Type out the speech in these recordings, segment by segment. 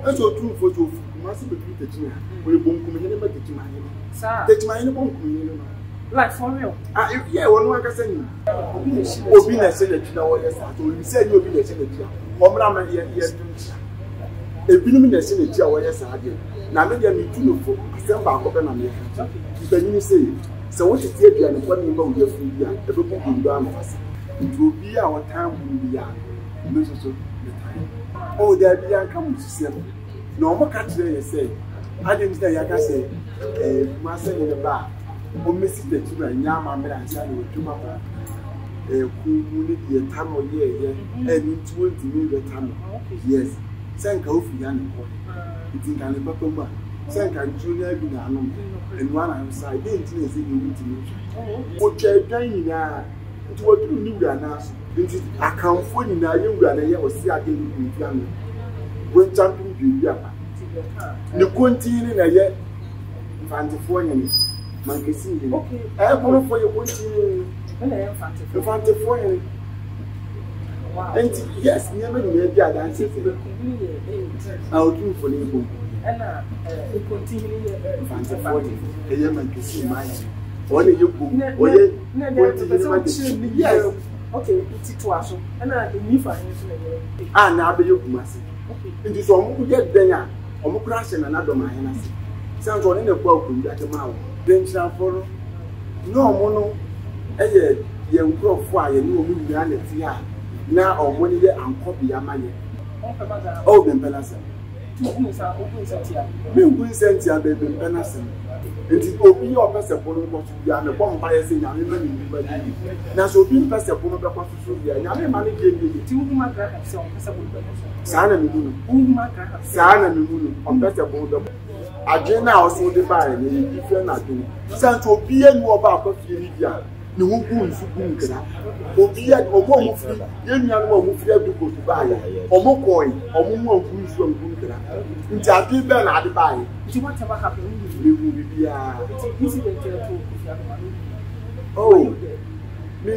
That's what true for you. Must be teaching. We won't come in about teaching my teaching. Like for real? Yeah, one can say, Obina said that you know what you said you'll be the senator. Omrama, yes, a billionaire senator, or yes, I did. Now, maybe I'm too for some back of an American. You can say, so what is the and what you know your free year, everything in done us. It will be our time will be young. Oh, there be a come to see. No more country, say. I didn't say, I can say, Master in the bar. O Messi the two and Yama and Sally with Tumapa. Community a time or year, and in 20 million time. Yes, Sanka Ofian. It's in Canapapa. Sanka Junior Binano, and one outside, didn't say you need to know. What you're dining now, it's what you knew now. I can't find in a young and I was see again in Ghana. When champion you are. The continue a year, Fantifoyan. Okay, I want for your continue. Fantifoyan. And yes, never knew the other answer. I'll do for you. And continue Fantifoyan. A young can see mine. What you go? Yes. Okay, it's it was and I need financial. Ah, now be you must. It is all get there. Crash and another man. Sounds on in a book with that amount. Then shall follow. No mono. A young grow fire, no reality. Now or 1 year and copy your money. Oh, then Penasson. Being sent here, baby Penasson. And it will be your best upon what you are a bomb by saying, I remember. Now, so being best upon the Constitution, and I money gave you 2 months. Sana Munu, on better board. I did now so the buy me if you're not doing. Santo be a more about coffee. No one is Obia or more free, young one to go to buy, or more coin, or more goods from Bunker. Into a big bell at the buy. Whatever happened, you will be a oh, me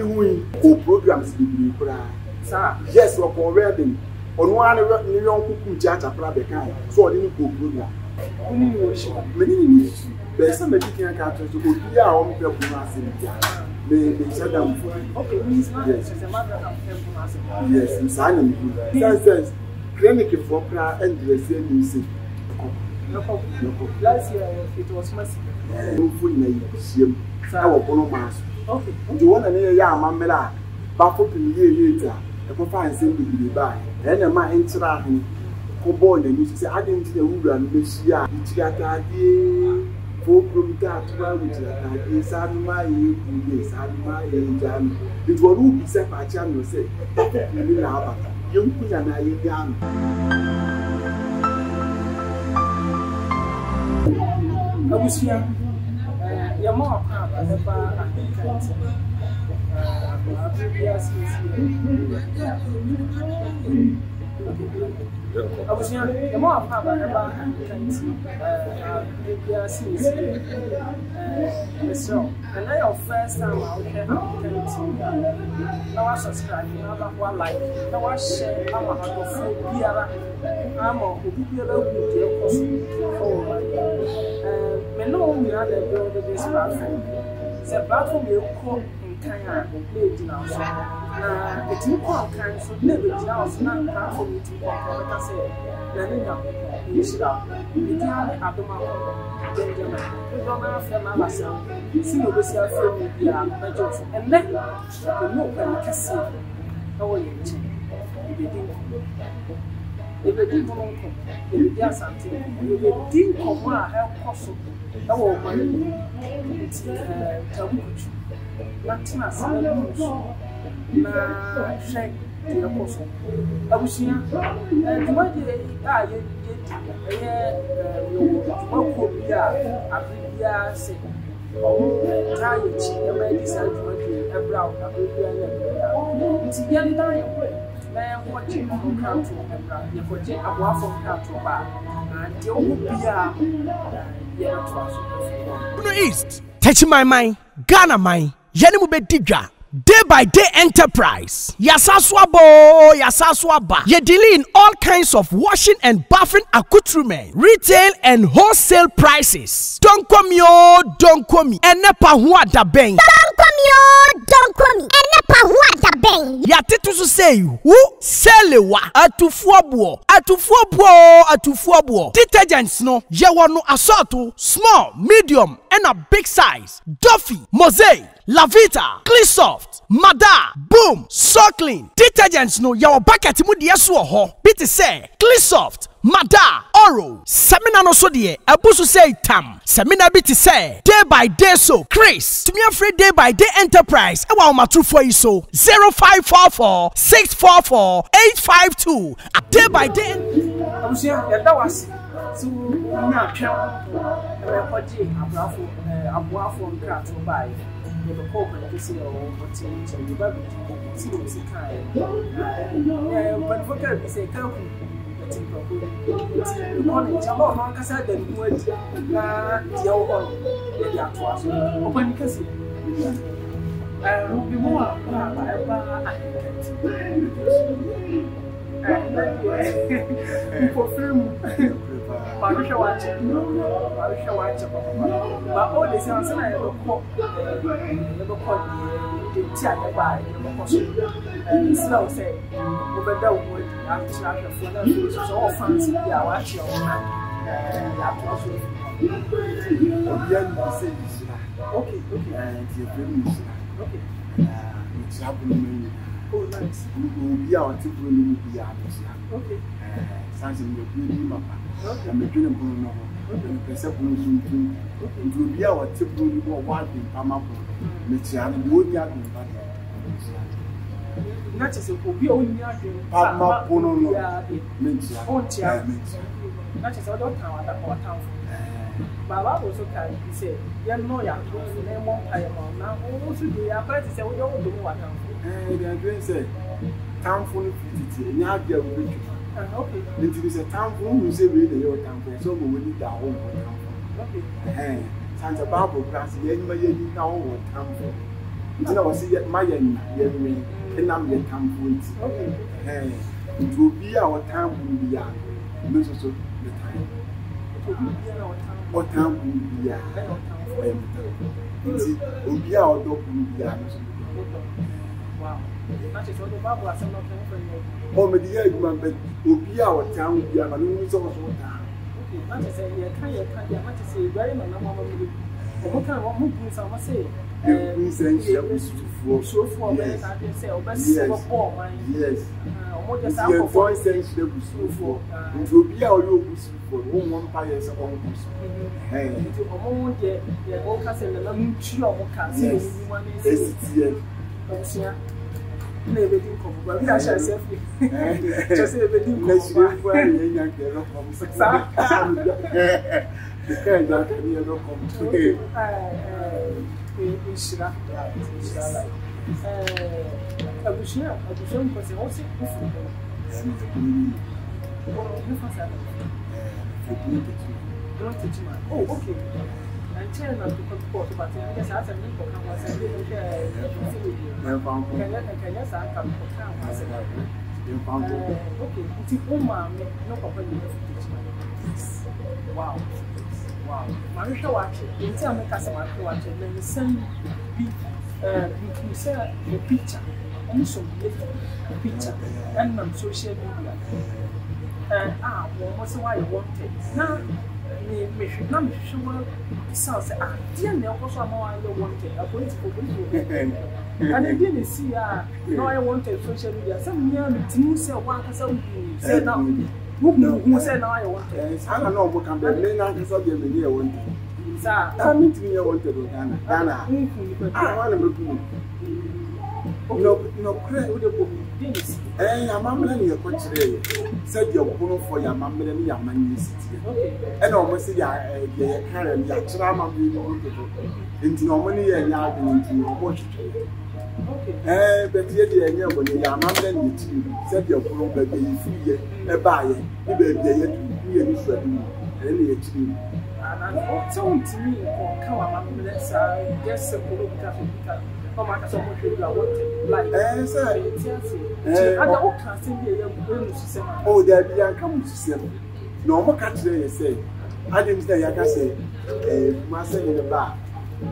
who programs be sir. Yes, or for reading. On 1 million who judge a private kind, so I didn't go program. Many there's some medical cartridge to go here on the Pumas. They shut down. Okay, yes, yes, in Simon. That says clinic for prayer and the same music. No, last year it was massive. No food in the our Bonomas. Okay, do you want to hear Mamela? Baffled in the year later, a profile simply be by. And a man interacting. Boy, and you say, I didn't see a woman, Messia, which got idea. Fulcrum that which is my age, it will be set by channel say, young queen and I young. I was here, your mom, I was young, the more of Papa about so, and I your first time out here, now I subscribe, now one like, now I share our food, I'm a oh my God. Me know we are the build of this platform. The platform you call in Kenya, lady now. It's you call kind so never now, so not platform you to call, like I said, then you should have. You can't have the mouth. You don't have to myself. See you with your friend, you are my jokes. And then, the milk and kiss you. How are you? If they didn't come, if they did something, if they didn't come, I have possible. I want money. It's nothing as I know. Na shake the apostle. I was here, and the way you could be a say, oh, tired, she may decide to make a brown, it's a young time. Man, watching from country, you put a waffle country bar, and you will be a East, touching my mind, Ghana, my Yanimu Bediga. Day by Day Enterprise. Yasaswabo, Yasaswaba. Ye deal in all kinds of washing and bathing accoutrement, retail and wholesale prices. Don't come yo, don't come. Enepa huwa da beng. Don't come yo, don't come. Enepa huwa da beng. Ya titu su say who selewa atufuabuo. Detergents no ye wano assorto small, medium and a big size. Duffy, Mosaic, Lavita, Cleansoft, Mada, Boom, So Clean. Detergents no yawa bucket mu de so ho. Biti say Cleansoft, Mada, Oro. Semina no so de ebusu say tam. Semina biti say Day by Day so Chris. To me afraid Day by Day Enterprise. E wa matru for you so 0544 644 852. Day by Day. That was so na twa record abuafo nkra to buy. The call to see what you baby see what you can. But for can say can college about man kasa da nuwaji na yawo hon ya to aso open kasi bi mo for film Marisha watch but all this answer I never call the tia by and slow say over that wood after for so all fancy yeah watch your okay and you bring me okay it's happening. Oh nice. We are on table in the okay something you bring mapa. I'm a dream no and perception soon to be our table more wild in Pamapo. Michian, you would get not as a copy only Pamapo, not as other town at our town. Baba also can be said, you know, you name one time now. Also, they are going to say, we don't do what they are doing, say, town full of pretty, now get with you. Okay. It is a town who say, really, your town, so we need that home. Okay. Santa Barbara grass, the end my year now, what town for. You know, see, my end, and I'm the town for it. Okay. It will be our time will be young. This is the time. What time will be young? It will be our dog will be young. Wow. That is what the Bible has not for you. Oh, my dear, but will be our town will be young and we saw so down. Okay, not to say, you can't, not to say, very much. What kind of movements I must say? So for yes. Yes. The voice sense the for. It will be our local for one players on hey. The old castle and I'm sure yes. Never do come, but I shall say, just say, but you let's go for a young girl from Saxa. The kind that can never come to oh, okay. And tell them to come to but I guess I need to come and say, okay, it's no company. Wow. Wow. Marisha watch it. You tell me customer to watch it. Then you send me you say a picture. Also a picture and on social media. What's why you want it? Now me should not sure sounds dear me also I want it. I'm going to and again you see no I wanted social media. Some young say one say now who said now I want it? I don't know what can be now to solve them here one day. Sir, I'm meeting you wanted to Ghana. I want to look. No, pray with the book. I'm not your country. Said your bono for your mamma and your man city. And almost a carry your trauma into no money and yard into your watch. But yet, when you are mamma and you said your bono baby free a buyer, you be a tree. And I told to me, come on, let's just a Oh my God, someone should have wanted like. Oh, there be a come to see. No more catch there, say. I didn't say, I can say, Master in the bar.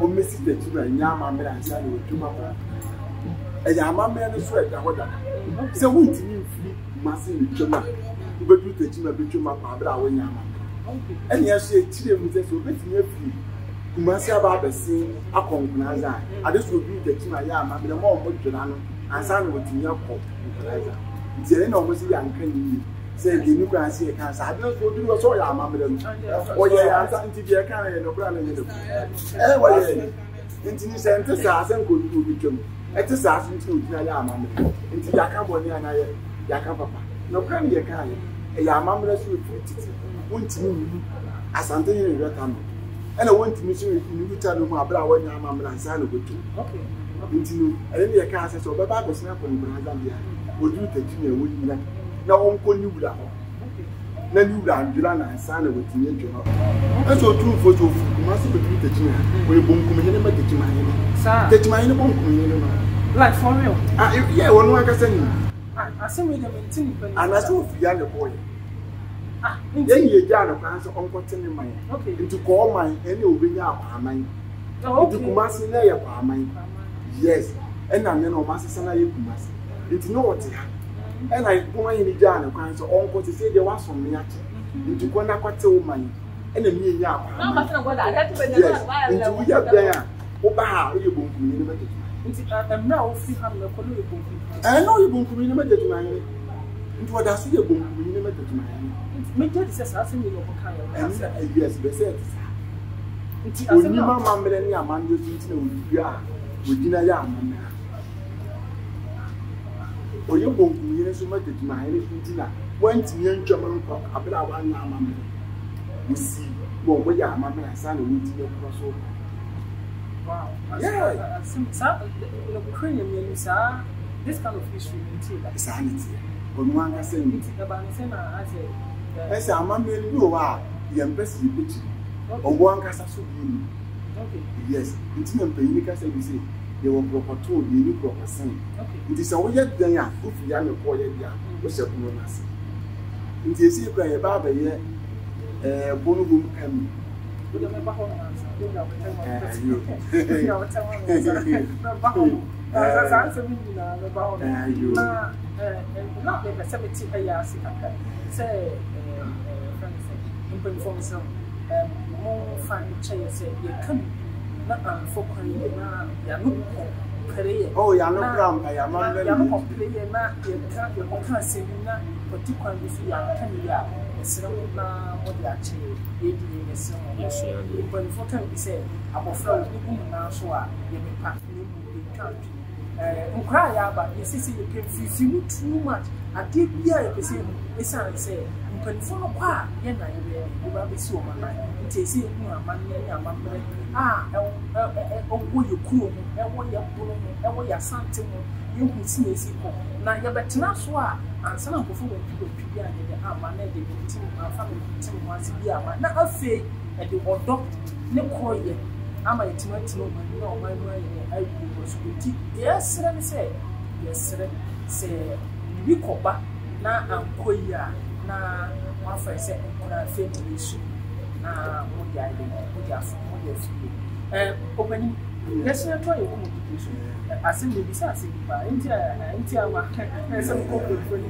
Oh, Mrs. the children, Yama, and Sally with 2 months. And Yama, man, sweat. So, won't you free Master with Chuma? But you take him a bit to my father when Yama. And yes, she children with us will get me free. You must have a scene, a conclusion. I just will be the Chima Yama, but the more would you know, and son with your pop. The end of the young can say, you can see a cancer. I don't know what you are, Mamma. Oh, yeah, I'm something to be a kind of brand. Well, into centers are some good to be true. At the Sassy to Yama, into Yakaboni and I, Yakapa. No can be a kind. A Yamama will put it. Won't you as something in your time? And I want to miss you in the town of my brother when Yamama and San of it. Okay. Into any account so Baba was not on Brazil. Would you take me a wood? No one knew that. Then you ran Julana and Sana with the engine. That's all true for you. Must be the Jimmy. We won't come in about the Jimmy. The Jimmy won't come in. Like for real? Yeah, one like I said. I see with them and I saw the young boy. Then you got a plan on continuing mine. Okay. To call mine any obey our mine. Oh, to Kumasi lay upon mine. Yes. And I'm no master Sana Kumasi. It's not what and I go in the jar and cry so uncle to say there was some me into Quanaquato mine. And a mere yard. Yes. Into we are there. Oba, you won't communicate. I'm now see how the colony. I know you won't communicate to mine. Into what I see you won't communicate to mine. Major says, I think you and yes, they said. When you mamma and your man, you are with dinner yam. Or you won't communicate so much at my dinner. Went to young German cock, a bit of 1 mamma. You see, what we are, mamma and son, and we your crossover. Wow. Yeah. The Ukrainian sir, this kind of history is sanity. On one has said, I say, I'm a man you are the embassy picture. On one cast of yes, it's not paying because I say they were proper tool, you need proper saying. It is a way that they are good for young boy, which are known as. It is a cry about a year, Bonum come. Not the 70 years, say, in form some more fine chairs, you come not for career. Oh, you're not brown, I am not playing that. You can't say that, particularly if you are 10 years. What they actually did in the summer. When for time we say, I will flow now, so I may pack the country. Cry about you see, you can feel too much. I did hear you say, you can follow apart, and I will be so much. It is here, money, oh, you cool, and what you're pulling, and what you're something. You can see now you're better now, so and some of people people and the arm and the family once a year. Now, I say, at the old doctor, no coy, I'm a tomato, no, my way, I was good. Yes, let me say, yes, say, you call back now, I'm queer. Now, one for a second, when I feel the issue. Now, what the idea, what you're opening. Yes, I'm trying to I send the visa, into our some corporate for you.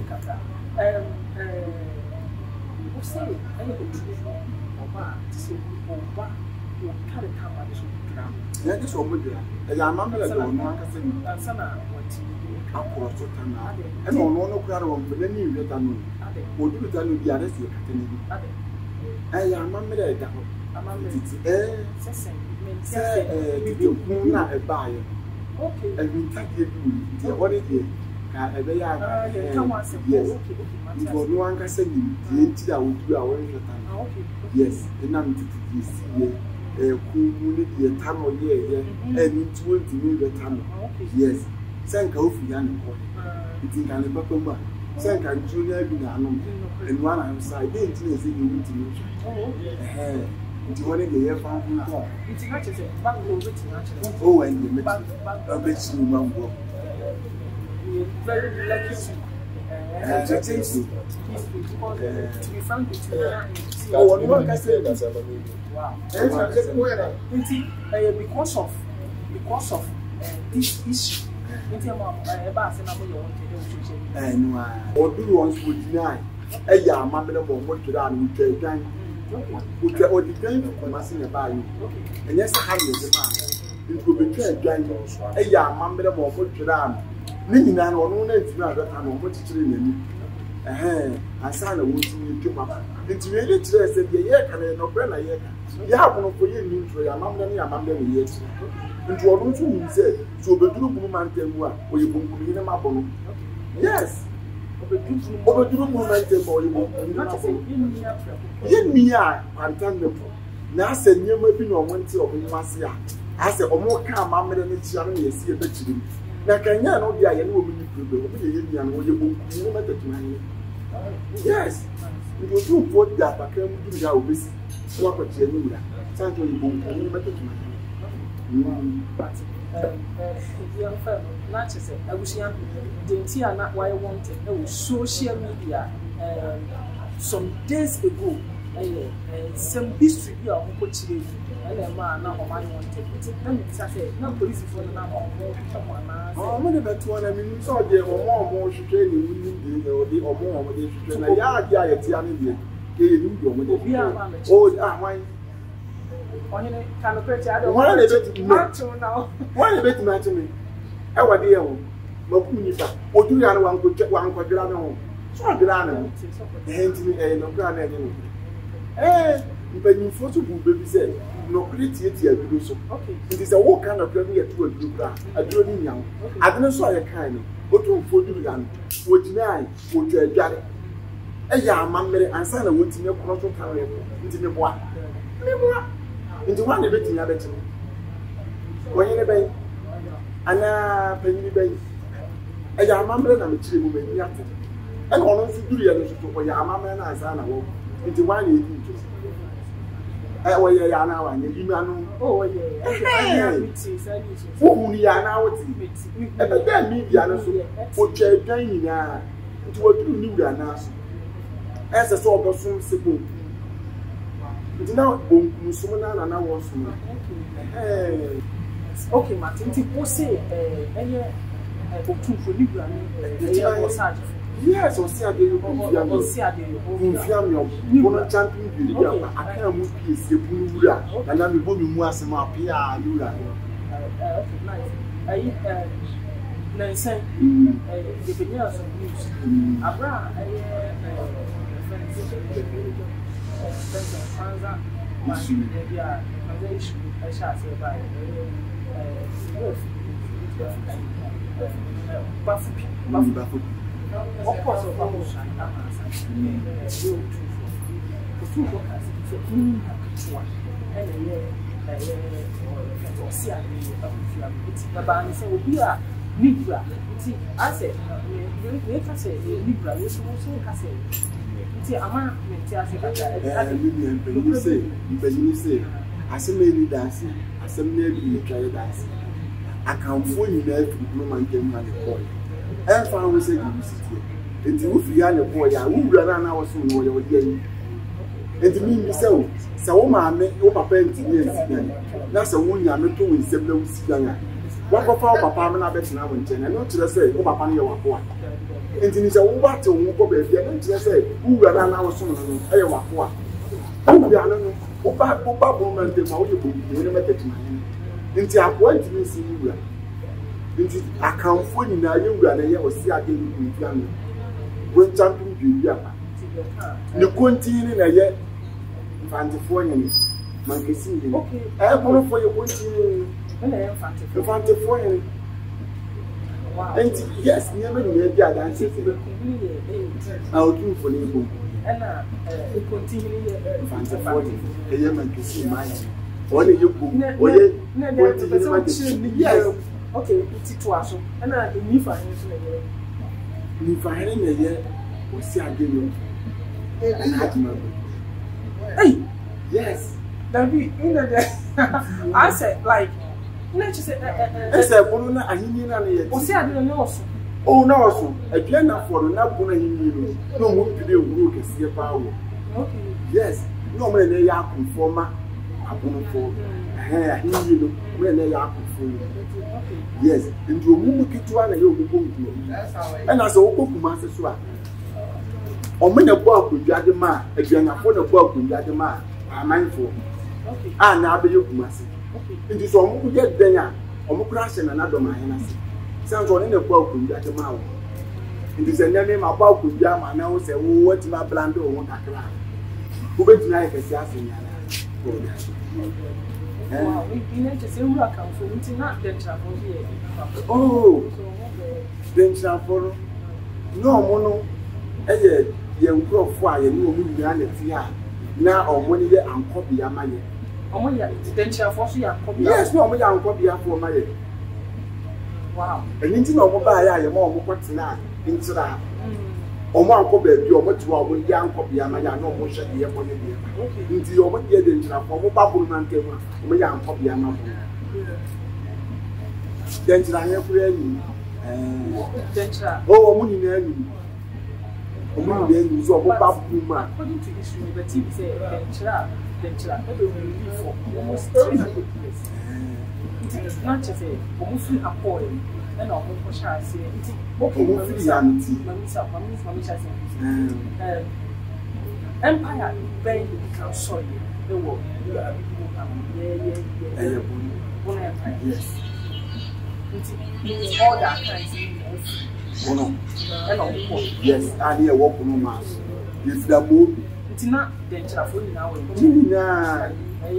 What's say? I need to say, you can't come out of the is over there. As I remember, I don't want to say, Sana, what you and no crowd of the new return. Would you tell me the others you're cutting? I remember that. Say, a buyer. Okay. And we take you the holiday. Yes. For no one can send you the entity would do our time. Yes, and I'm to see a community a time or year, and it will to me the time. Yes. Thank you for young boy. It's in Canada. Thank you, Julia, and one outside. They didn't see you to me. nti wone de ye fa ho It's not just a bank over to natural. oh and the mechi abechi mango Very lucky to. To be frank with you, oh one can say that wow. Because of this issue. No, odu once would deny eya amamele mo mo tira ni twa dwan odi dwan ko mase ne ba yi enye sa ha ye de ma nko be twa dwan eya amamele mo mo tira ni nyina no no na ntimi adota no mo titire nani asa na wo timi twa nti we le tire se de ye ka na no na ye ka ya kono ko ye ni ntro ya amamele ni amamele ni ye ti nti odu nso ni se so beduru bu man temu a oye bunkum ni na mabono yes obeduru bu man temu oye bunkum ni na mabono ye ni a kwantan ne po na ase nyema bi na omo nti omo ase a ase omo ka amamele ne tia no ye si e betiri na kanya no dia ye no omo ni problem obi ye ni an oye bunkum ni na tetuma ni yes nti odu po dia bakam du ya obesi so akotie ni wura santo oye bunkum ni na tetuma ni not to say, I wish you didn't not why I wanted. No social media some days ago, some history of Kochi and a man now my wanted. No police for the number of someone. Oh, what about one? I mean, so there or more should trade or the or more of the oh, why? Why they bet me? I was there. Mokunica, or do you want to check one quadrano? So grana, hand me a no grana. Eh, but you force to baby said, no pretty yet do so. Okay, it is a walk kind of planning to a blue grass, a drawing young. I don't know a kind, but to for you young, would deny, would you a jar? A young man may answer a wood in your crossing carrier into the bois. Into one a bit in other two. When you bay, and a penny bay. A young mamma and a chili will be active. And honestly, do you understand what your mamma and I walk into one eating? Oh, yeah, now and you know, oh, yeah, who we are now. But then, me, Yanosu, what you're dining now, into what you knew that now. As a sort of some simple. Now, Musumana and I was okay, Martin, people say, two for Libra. Yes, or see a day of champion. I can't move peace, you and I'm moving more as a mapia. Nice, the beginners of news. Abra, Libra, I said, you can say Libra, you can say. You say, as a lady dancing, as a lady try dancing. I can't phone you there to blow and get money boy. And found we say you sit here. And you are a boy, I will run an hour soon while you're getting. And to me, so woman, your papa and that's a woman I'm not doing several younger. What of our papa and I bet now and ten, and not to say, oh, papa, you are poor. And it is a what to move over there, and to say, who ran an hour soon, I am poor. Oh, Papa, woman, the Maui book, you never get mine. Into a point to see you. Into a count for you now, you ran a year or see again with young. When jumping you, you continue a year. Fantifoyen, monkey singing. Okay, I want for your continue. Fantifoyen. And yes, never knew the dance. I'll do for you. And continue. Fantifoyen, a young monkey sing mine. What are you? Yes. Okay, it's it was. And I need finding a year. What's your game? Hey, yes. Dabi, you know that I said like let's say ese bunu na ahini na ne o se ade no so oh na so adua na for na bunu ahini no mo pide wuro kese pa wo okay yes no mo na ya akufo ma abunu fo ahini no mo na ya akufo yes ndi omumu kitwa na ye omumu ntuo na so okokuma se so a omo na bo akudwa de ma aduanafo na bo akudwa de ma amanfo okay na abe yekuma se nti so omo kuje den a omo kura hye na do ma he na se sanzo ne bo akudwa de ma wo nti se nyame ma bo akudwa ma na wo se wo wati ma blando wo kakra wo betina ye kesi asenya na wow, we need to say we are coming into not the travel here. Oh, then travel. No, mono. Ye nkro fo aye no mu nyina na tia na omoni ye ankobia maye. Omo ya then travel so ya ankobia. Yes, no omo ya ankobia fo maye. Wow. Eni nti na omo ba ya ye ma omo kwetena ntira. Omo ankobia bi omo tiwa omo ya ankobia maye na omo hye ye ko ne de. Nti omo de de ntira fo omo baburu na nkemu omo ya ankobia ma fo. Den ntira ye kura ni. Den ntira. Oh, omo ni na ni. Omo ni ni so omo baburu ma. According to history, the TV say den ntira e be we for almost 300 years. It is not just a almost a point. And I'm going to share it. Okay, Empire very become sorry. The world. Yeah. Yes. It's all that kinds of yes, and here walk no mass. If the move, it's not dangerous for you now. Nah,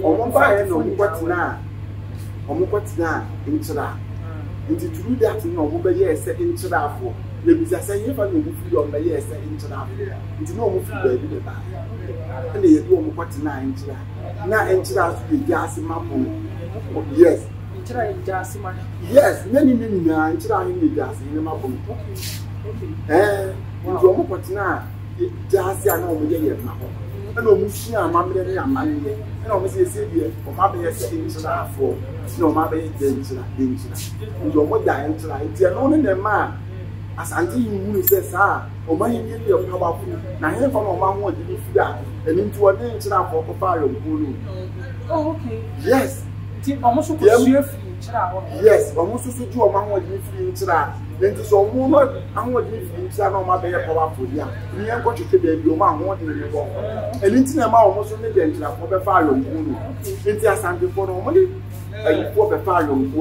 or buy no what now. Omokwatna intra nti through that no omo be yes intra for le bi say you fa no free on be yes intra nti no omo free be be ba na ye do omokwatna intra na intra so be gas mapo yes intra gas ma yes nani na intra hin gas ni mapo nti omokwatna gas ya na omo ye mapo na omushi amamre ni amamre na omo se die o ma be yes intra for no ma be danger ndo mo da entra nti no ne ma asante yiwu se sa o ma yin ye powerful na he fa no ma ho de fi a eni nti o de entra for ko fa yo bulu oh okay yes ti omo so ko sue fi entra ho yes omo so so ju o ma ho de fi entra nti so mo no ahụ de fi entra no ma be powerful ya ni en ko twete be bi o ma ho de ni bo eni nti na ma omo so ne de entra for be fa yo bulu nti asante for no mo for the fire on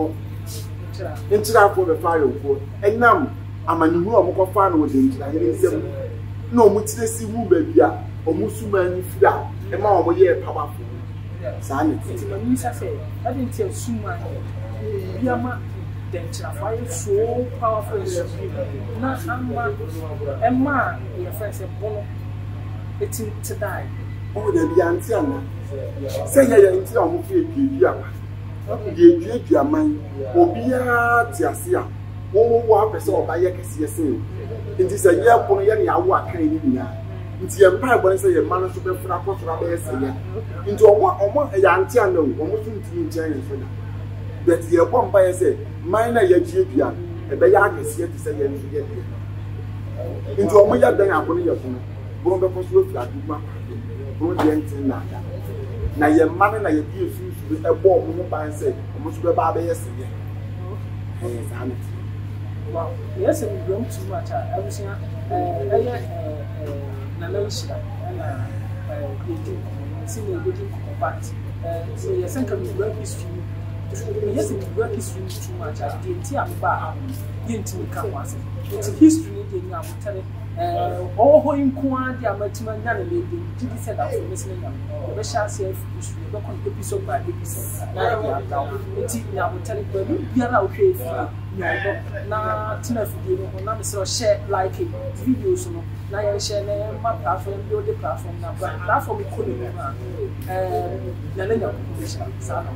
intera for the fire on enam amanihu omko fa no de intera ye nsem na omutire si wu ba bia omusuma ni fira e ma omo ye powerful sa ne ti mani sa say I didn't tell suma bia ma de intera fire so powerful na amma emma your friend say bono etin to die oh de bia anti ana say ye intera omo fi bia ye dua man obia ti ase a wo apese oba ye kese yesen nti se ye pono ye ne awo akan ni nya nti ye mpa bo se ye man so be fura kosora be yese ye nti omo ya anti ana omo so nti nchen ye so da but ye bo mpa ye se man na ye dua e be ya kese ye ti se ye nso ye de nti omo ya dan abono ye pono bo be koso fi aduma bo ye ntin na ye man na ye di esu ebo omo ban se omo so be ba be yese ye sanity wow yes we don't too much everything na mention na see we go to combat so yes and can work history yes we work history too much the entire ba the entire can was it's history dey na mutare oh inko ade amatima nya na le dey said that for listening am be share say history be kon episode by episode na ya down enti na mutare ba biara o hwe fi na tina video no na me say share like videos no na ya share na ma platform build the platform na platform ko ni na na na ya ko sa na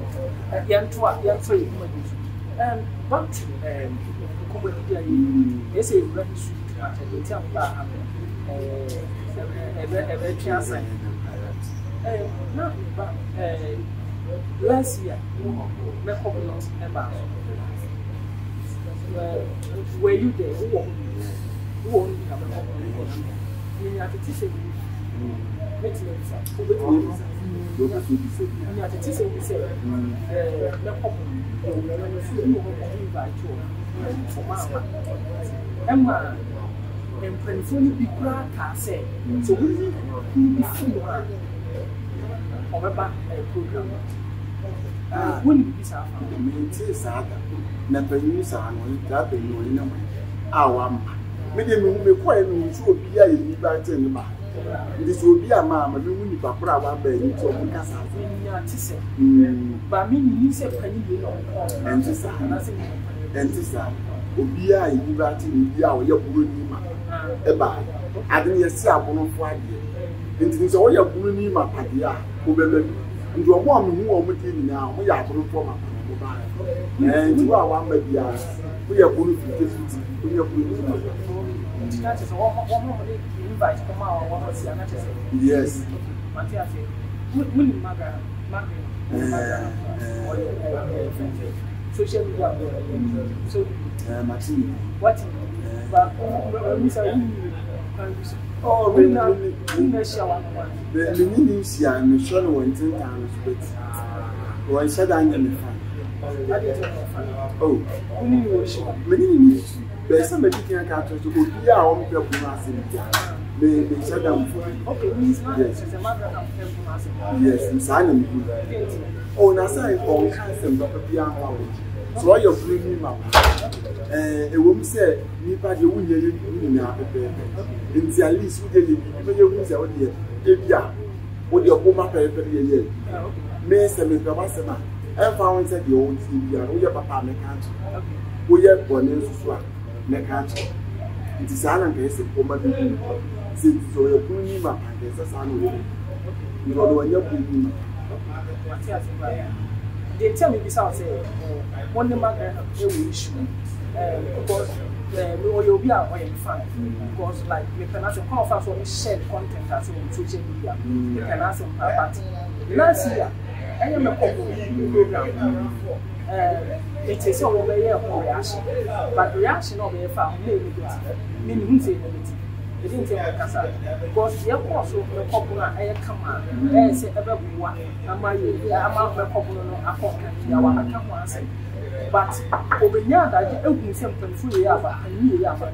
ya nto yi kuma di but ko di ya say ready to tell ba ebe twa sign No, but last year, my problems about were you there? Who won't have a problem? You have to teach you. You have to teach you. Say, no problem. Emma, and Princeton be proud, say, so we be free. About a program. Wouldn't be sad. Never use our that they know in a way. Our medium may quite mean to be a liberty in the bar. This will be a mamma, and we need a proud baby to a casa. But me, you say penny and to say, and to say, be a liberty in the hour, your Brunima. A bar. I didn't see a woman for a year. It is all your Brunima, Padia. And you are one who are within now. We are going for my and you are one baby. We are going to this. We are going to that is one more invite from our one. Yes, Matthias, William Maga, social media. So, Martin, what? But oh, really? The Indonesia and the Sean went in town, but I said I'm in the fan. Oh, many there's somebody can catch us to go to our own people. They said I'm okay, yes, it's a matter of yes, in silent. Oh, Nasa, all kinds of Dr. So you're bringing him up. A woman said, Nipa, you wouldn't in our in at least we did you out here. If ya, what your woman paper here. Miss and Mr. Massima, and found said the old TV, or your papa mechanic. We have one in swap, mechanic. It is an case of woman. Since so you're bringing him up, and there's a son. You don't know when you're bringing him up. They tell me this out, say, one the matter of the issue. Because you'll be out when you find because, like, you can ask a call for share content as on social media. You can ask them about last year. I am a program. It is all over here for reaction, but reaction of a family meaning who's in the it didn't say because the apostle of the popular air command, and say everyone, and my amount of popular appointment. But over here, that open something free and you have a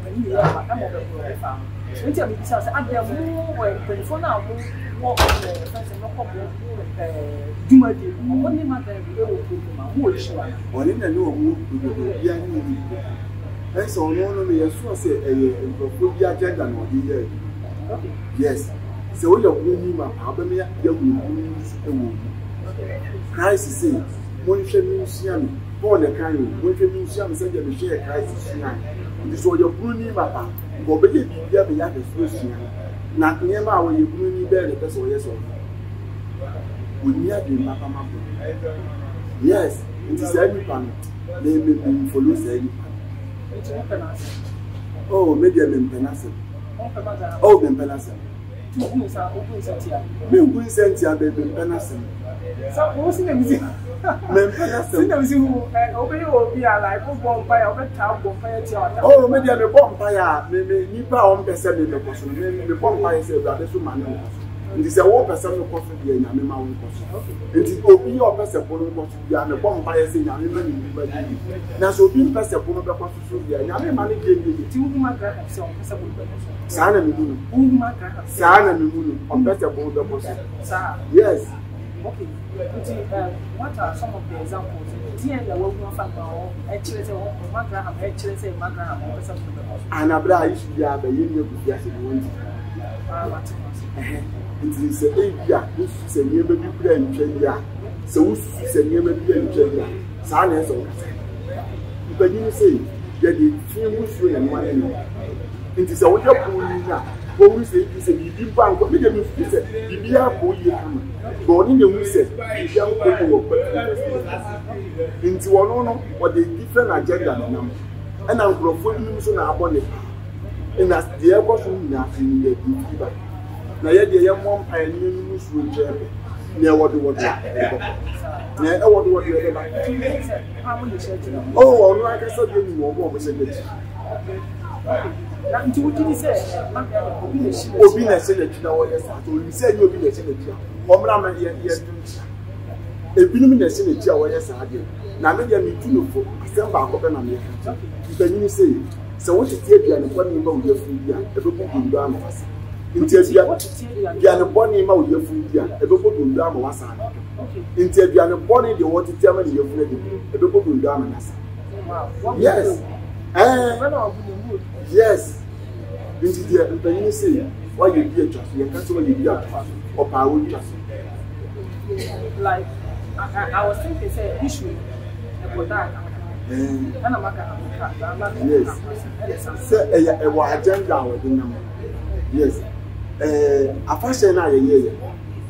farm. When tell me this, I have more when now walk the person no problem. Dumadi, only matter who is sure. One in the new and so, no, yes, so say a agenda no here. Yes, so you're bringing my problem. You Christ is saying, Museum, Paul the kind, Museum, said you share Christ. This was your Bruni Papa, but you have a solution. Not nearby when you Bruni bear the person, yes, or we near the Papa. Yes, it is every pan. They may be follow any pan. Oh, maybe I'm Penasset. Oh, Ben Penasset. Who sent you, baby Penasset? So, who's in the oh, maybe I'm a bonfire. Maybe Nipa on the 7 person. The bonfire said that this woman. It is a 1% of coffee and a mountain coffee. It is open your person for coffee and a bonfire saying, I'm even now so being person for the coffee and I'm money gave you 2 months. Sana Munu, Sana Munu, on better for the person. Yes. Okay. What are some of the examples? And Abra used to have a union with the it is a baby, this is a near baby friend, so this is a near baby friend. Silence on but you say, that the few and one another. It is a way of but we say it's a deep bank, but we can use it. The beer for you, born in the Wisse, young people into one or the different agenda. And I'm going to abon it. And as the air was nothing in the fever. Now, yet the young one pioneer will near what do what near what do what you ever. Oh, like I said, you know, what was it? Until what did he say? Obi na say that you know what you said you be the senator. Omra yes. Ebinum na say that you are yes again. Na me dey me too for asem ba ko be na me. Ibanyi say so what is here bia ne boni ma wo yafu bia e be ko ndo am wasa. Nti bia ne boni ma wo yafu bia e be ko ndo am wasa. Nti bia ne boni de what is ma ne yafu na de e be ko ndo am wasa. Yes. Yes. This is the Benny say, why you be a trust? You can't say you be a or power trust. Like, I was thinking, say, issue about that. Yes. Say, a agenda within them. Yes. A fashion, I hear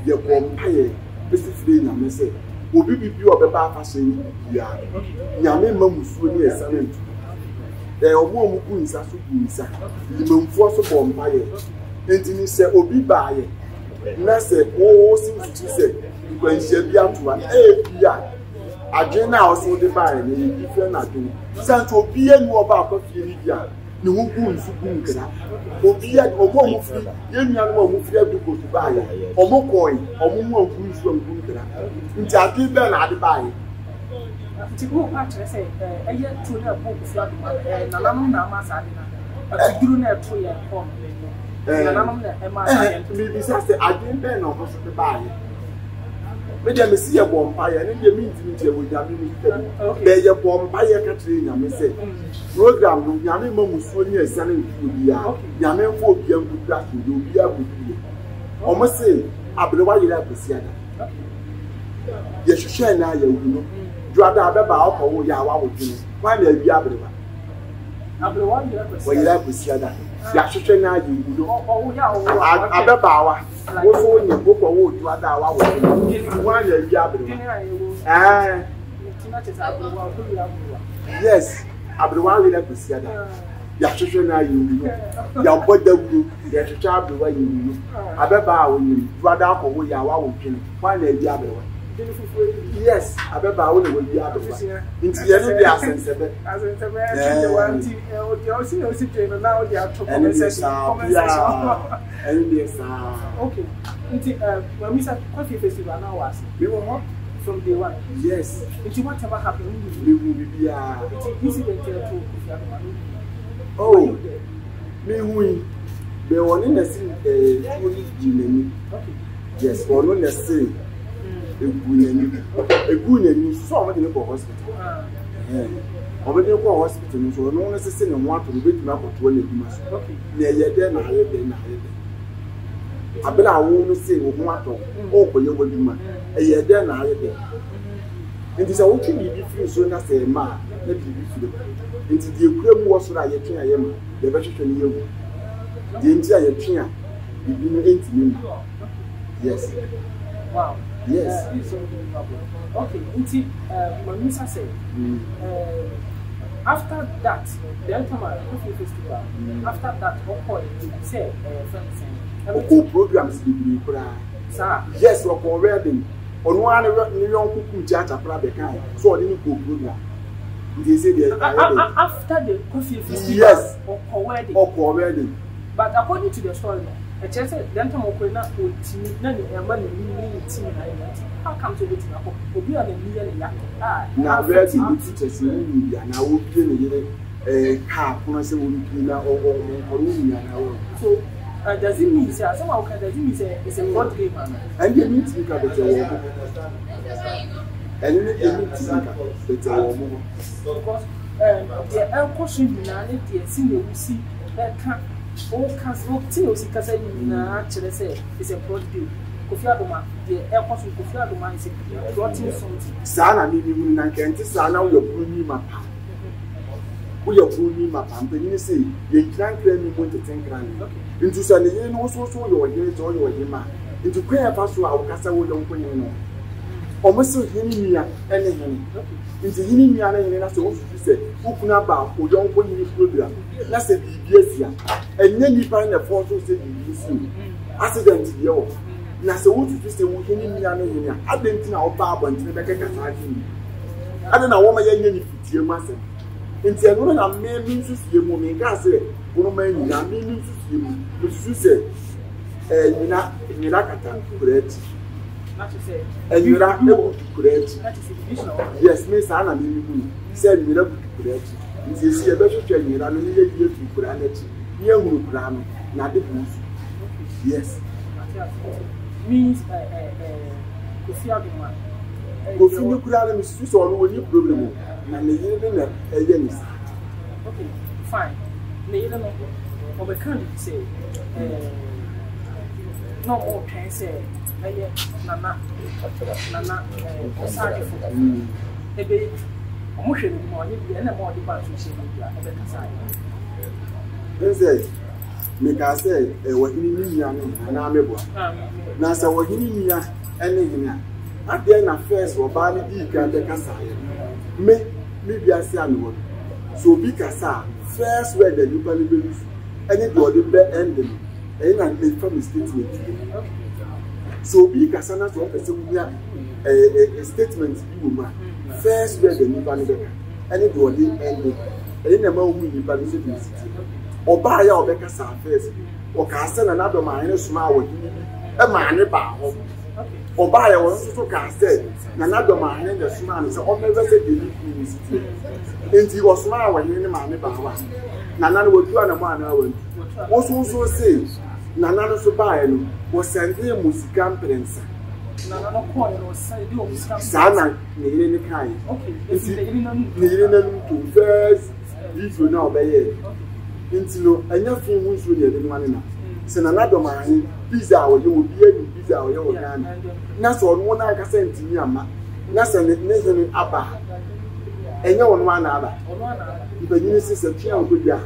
you. Compare, basically, I say, will be pure about fashion. Yeah. Yammy Mamus will be a son. There are more who is a super. You force a bomb by it. And you say, Obi by it. Nurse, oh, seems to say, when she be up to an A. Again, now, so the buy any different. I do. Santo be a new about coffee. No one goes to Bunker. Obi at or more free. Young one who to go to buy it. Or more coin, or more goods from Bunker. Until I give them at the buy. To go back to say, a year to her book of Nalam Namasadina, a Gruna 2 year home. Maybe says I didn't bear no hospital buy. But then see a bonfire and you mean to me with Yami. There your bonfire Katrina, may say. Program, Yami Momusuni is selling food. Yamen for young good grass, you be able to be. Almost say, I believe why you like to see that. Yes, you share now, you know. You are the about or Yawa would do. Why may be able to? Well, you like to see that. Yasha now, you know. Oh, yeah, Ababawa. Also, in your book or wood, you are the hour. Why may be able to? Yes, Abdullah will like to see that. Yasha now, you know. Your body, your child, the way you know. Ababawa, you rather for Yawa would do. Why may be able to? Yes, I bet I will be able to see into the end of the essence. As in the one, you also see now they are talking okay. When we said coffee festival now was we were hot from day one. Yes. Into whatever happened, we will be incident to oh, me who they were in the scene, yes, or not the same. A good name, so much in the hospital. Over the hospital, so no necessarily want to wait now for 20 months. Near then I had then I bet I won't say what open your woman. A year then I had then. It is a walking be free soon as a man, let me be free. Into the equipment was what I am, the vegetarian you. The entire China, you been 8 minutes. Yes. Wow. Yes. Okay. Until Manisa said, after that, the Ultimate Coffee Festival. After that, what say, friends, programs be sir. Yes, we're already on 1 million cooking chat at Prabeca, so I didn't go program. They say after the coffee festival, yes, or already. But according to the story, a chance then to Mokona would see none of money team. How come to it now? Will be on a million. Now, where do you teachers in India? Now, we'll be a car, Ponce will be now or so. Does it mean somehow does it mean it's a board game? And you need to look at the and you need to look at the because the air caution, the senior will see that can't. All cancel things because I actually say it's a broad deal. Kofiadoma, the airport with Kofiadoma is a plotting something. Sana, maybe we can't say now you're pruning my palm. We are pruning my palm. Then you say, you can't claim me going to 10 grand. Into Sunday, you know, so your years or your man. Into prayer pass to our castle, we don't put you almost so hitting me anything. Into hitting me and that's what you say. Open about who don't put you program. That's a BBS here. And then you find a photo saying you see accident here. na se wo tutu se wo hini nia no hini a adenti na oba abantene be keka saade ni ade na wo ma yanya ni fitie mu ase nti eno na me nsu sie mu me ga se wo ma nyina me nsu sie mu nsu se nyina kata kureti Not to say. And you are able to correct. That is divisional. Yes, Miss Anna, you said you never correct. You see a better training, you are not here to correct. You will plan, not the boost. Yes. Means go through the Kuran is Swiss or when you problem. And the year again. Okay, fine. Later, or the country say, no more can say. Nana, Osage for a bit. Emotion more, and a more departure. Say, make I say, what you mean, and I'm able. Now, so what you mean, and at the end of first, or Bali can take us. Maybe I say, so big as first where the new believe, and it will be ending, and I make from a statement. So big as an answer, a statement you first where the new believe, and it will be ending, and in a moment you believe. Or buy your Becca surface, or castle another minus smile with a man about. Or buy a one to cast it, another man in the smile is all never said you and he was smile when you man about. Nana would run a man hour. Was also say, Nana so buy was sent him with confidence. Sana, needing the kind. Okay, needing to first, if you know by it. Into no, and nothing was really one enough. Send another man, pizza or you will be able pizza or your hand. That's all one I can send to Yama. That's a Nathan Abba. And no one other. The Unisys of Chiang good ya.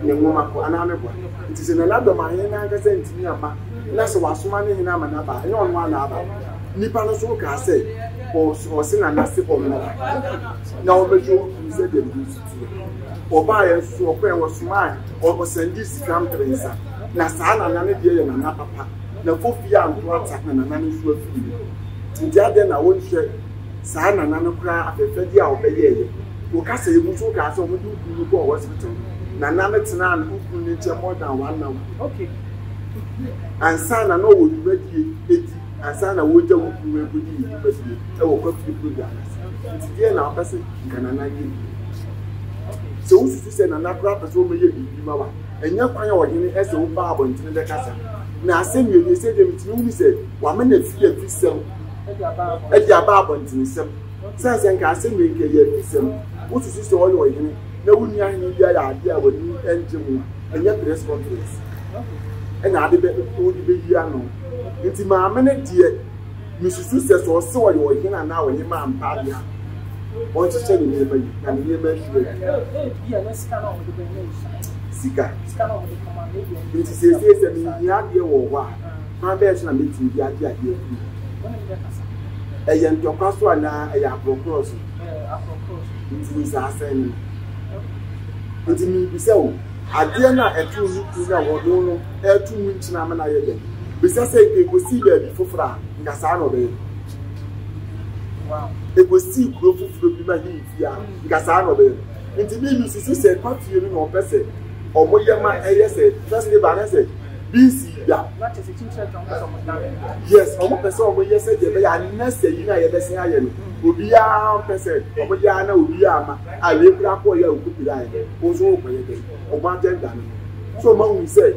Yamako and Anaba. It is in another man and I can send to Yama. That's what's money in Amanaba, and on one other. Nippano Soka said, or send a nasty for me. Now, you said the or buy a so was mine, or send this countries. Nasana, none of you and Papa. The 4 young ones and a nanny will feed. The other, I won't share. Sana, none cry after 30 hours a year. Who can say you took us over to go hospital. Nana's nan who nature more than 1 hour. Okay. And Sana no would be ready, and Sana would do good. I will go to the it's the now person can I so you said another person may be Mama, and your choir or any as a barber into the casa. Now, send you, they said them to me, said, 1 minute, 3 and 5 at your barber into some. Sans and Cassin will get your system. What is this all your evening? No one need the idea with you and Jim, and your press conference. And I debate would be young. It's my minute, dear. Mrs. Sisters or so you are here and now, and your man, Padia. What to tell you, and you mentioned Sika. It is a year or what? My best na meeting the idea here. A young Tocaso and a Aprocross. It is a saying. It may be so. I dare not a 2 weeks or no, a 2 weeks Namana. Besides, they could see there before Fra, Gassano Bay. Wow. It was see growth of the Gassano Bay. And to me, Mrs. said, "What you know, person, or what your man, I said, first neighbor, said, BC, that is a teacher. Yes, almost person, when you said, they are necessary, you know, you're saying, will be a person, or what you know, will be a live up for your good eye, also for your day, or one gender. So, Mom said,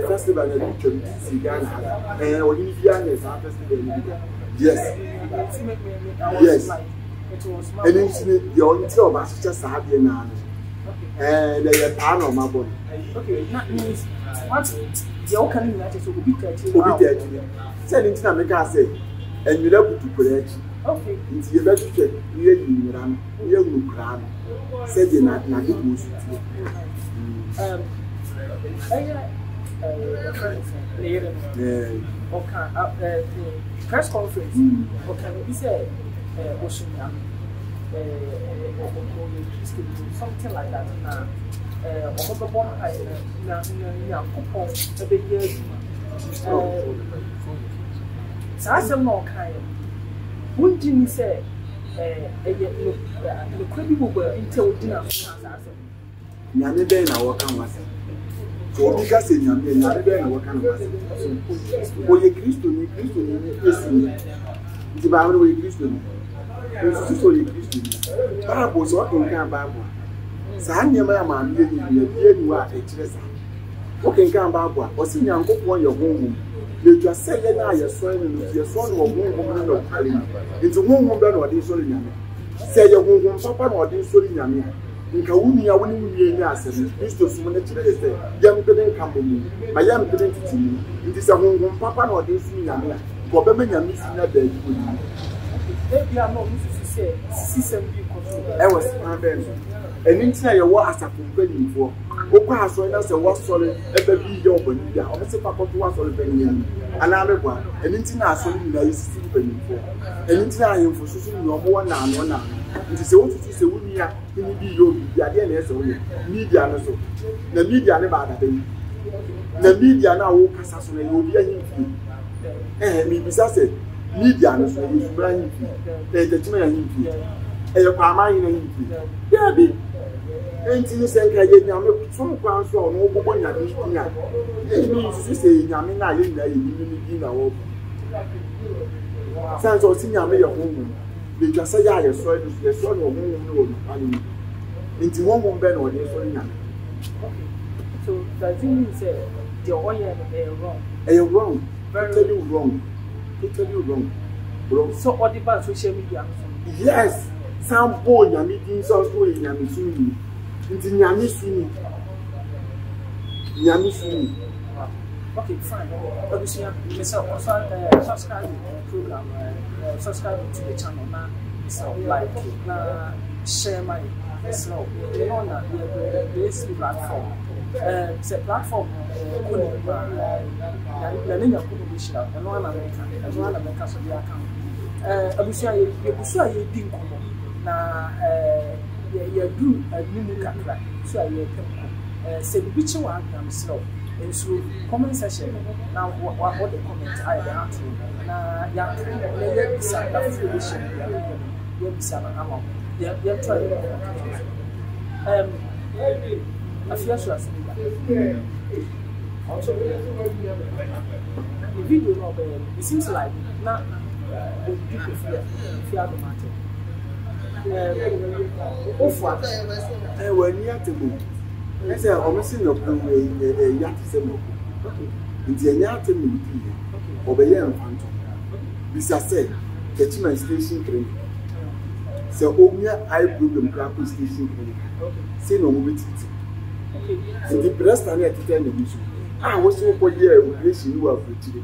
festival and see Ghana, and or Indiana is our festival. Yes, yes. And it's the only job I just have here now. And they are part of my body. Okay, that means what the Okan United will be 30. Sending to America, say, and you love to correct. Okay, it's your better check. You run, you cram. Said you're not good. Press conference, or can we say, something like that. Sasa no kind. Wouldn't you say the credible until dinner? Nyame ben na wo kan wase. So obi ka se nyame ben na wo kan wase. O ye Kristo ni esi. Ti ba wo ye Kristo ni. O so ye Kristo ni. Bible so ko kan Bible. Sa nyama ya ma bie ni wa e kire sa. O kan Bible o si Nyankopon ye honhom. Le twa se ye na ye so ni no ye so no honhom no kale. Nti honhom be no de so ni nyame. Se ye honhom papa no de so ni nyame. Nka wuni ya wuni wuni nya asem Kristo sumo na kire ese yam peden kambo mu ma yam peden titi mu ndi se honhom papa na ode su nyame ko be me nyame su na da yi ko ni e bia no mu su se bi ko so e was pan ben eni ntina ye wo asafo mpanimfo okwa aso na se wo sore e ba bi ye obani bia o se papa to wa sore ben yen ana me kwa eni ntina aso ni na yisi mpanimfo eni ntina ayemfo so ni o mo na ano na nti se wotutu se wuni ya ni bi yo bi ade na ese wo media no so na media ne ba da ben na media na wo kasa so na yo bi ahin fi mi bisa se media no so yo bra hin fi te tima ya hin fi yo pa ma hin hin fi ya bi enti ni se nka ye nyame so kwa so no wo bo nya bi nya mi su se nyame na ye na ye ni na wo sanso si nyame ye homu le twa se ya ye so no homu no ani nti won won be no de so nya. So does it mean say the oil wrong? Wrong. Totally wrong. Totally wrong. Bro. So all the bad social media. Yes. Some boy nyami din so nyami suni. Nti nyami suni. Nyami suni. Okay, fine. Obviously, subscribe to the program, subscribe to the channel now. So like share my so you know that this platform. It's a platform. So comment section now what the comments I have to na ya bisa da solution ya bisa na ama ya try afia so as also the video no it seems like na the people fear the matter ofwa when you have to move I say almost in your yacht is a mock. It's a yacht and military. Obey and phantom. This I said, catch my station clinic. So, only I problem crack station clinic. Say no with it. So, the breast and at the end of the issue. I was so for year with you are for today.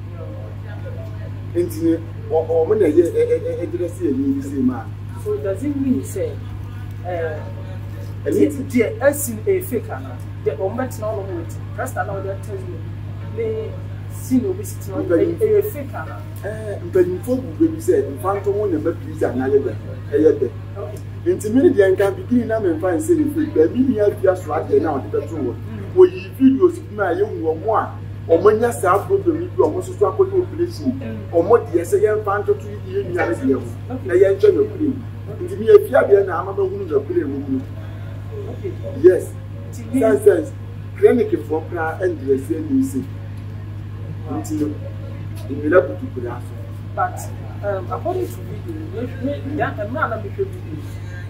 And or when I address the same man. So, does it mean say, and it's a faker. The moment now with rest allow that tells me they see no visit a faker. But in folk will say, in phantom one never please another. Intimidate and can begin them and find saying, but me just right now the true. Where you videos my young one. Or when you self problem, you almost struck with population. Or what the SAM phantom to you in your year. They enjoy your cream. It me a fear and I'm a wound of cream. Yes, sense clinic for prayer and the same music until you love to put us. But according to video, that a man of the video,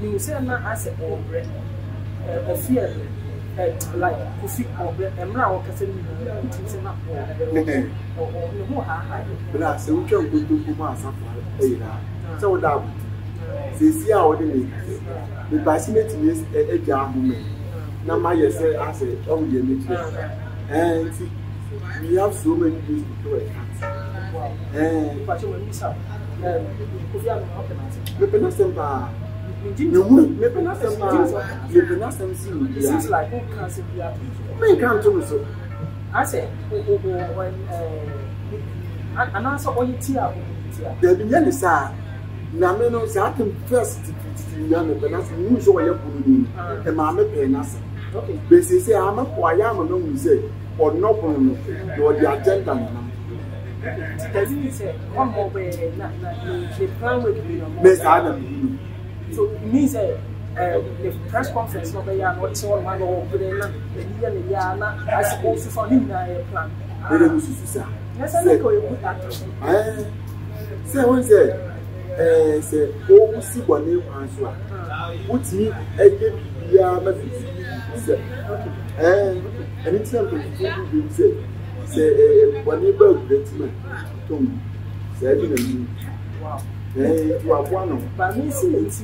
you say, as a fear like Kufi or a man but I say, we can't go to Kumasa. So that see how the passionate is a jam. Now, my say, I say, oh, yeah, and see, we have so many things to do. And but you will miss out. It seems like who can't see the me can't do so. I say, when an answer all you tear, there be any sir. Na me no say atem first ya me penasa mu so ya buru ni e ma me penasa okay be say ama kwa ya ma no mu say or no problem no the agenda na Does it say one more way? The plan will be Miss Adam. So it means the press conference not be what's all my own the I suppose for him a plan. Yes, I think we put that. Say one say, oh, see what you answer. What's me a and it's not going to say, one neighbor, that's me. Say, Wow. You are one of but me see it's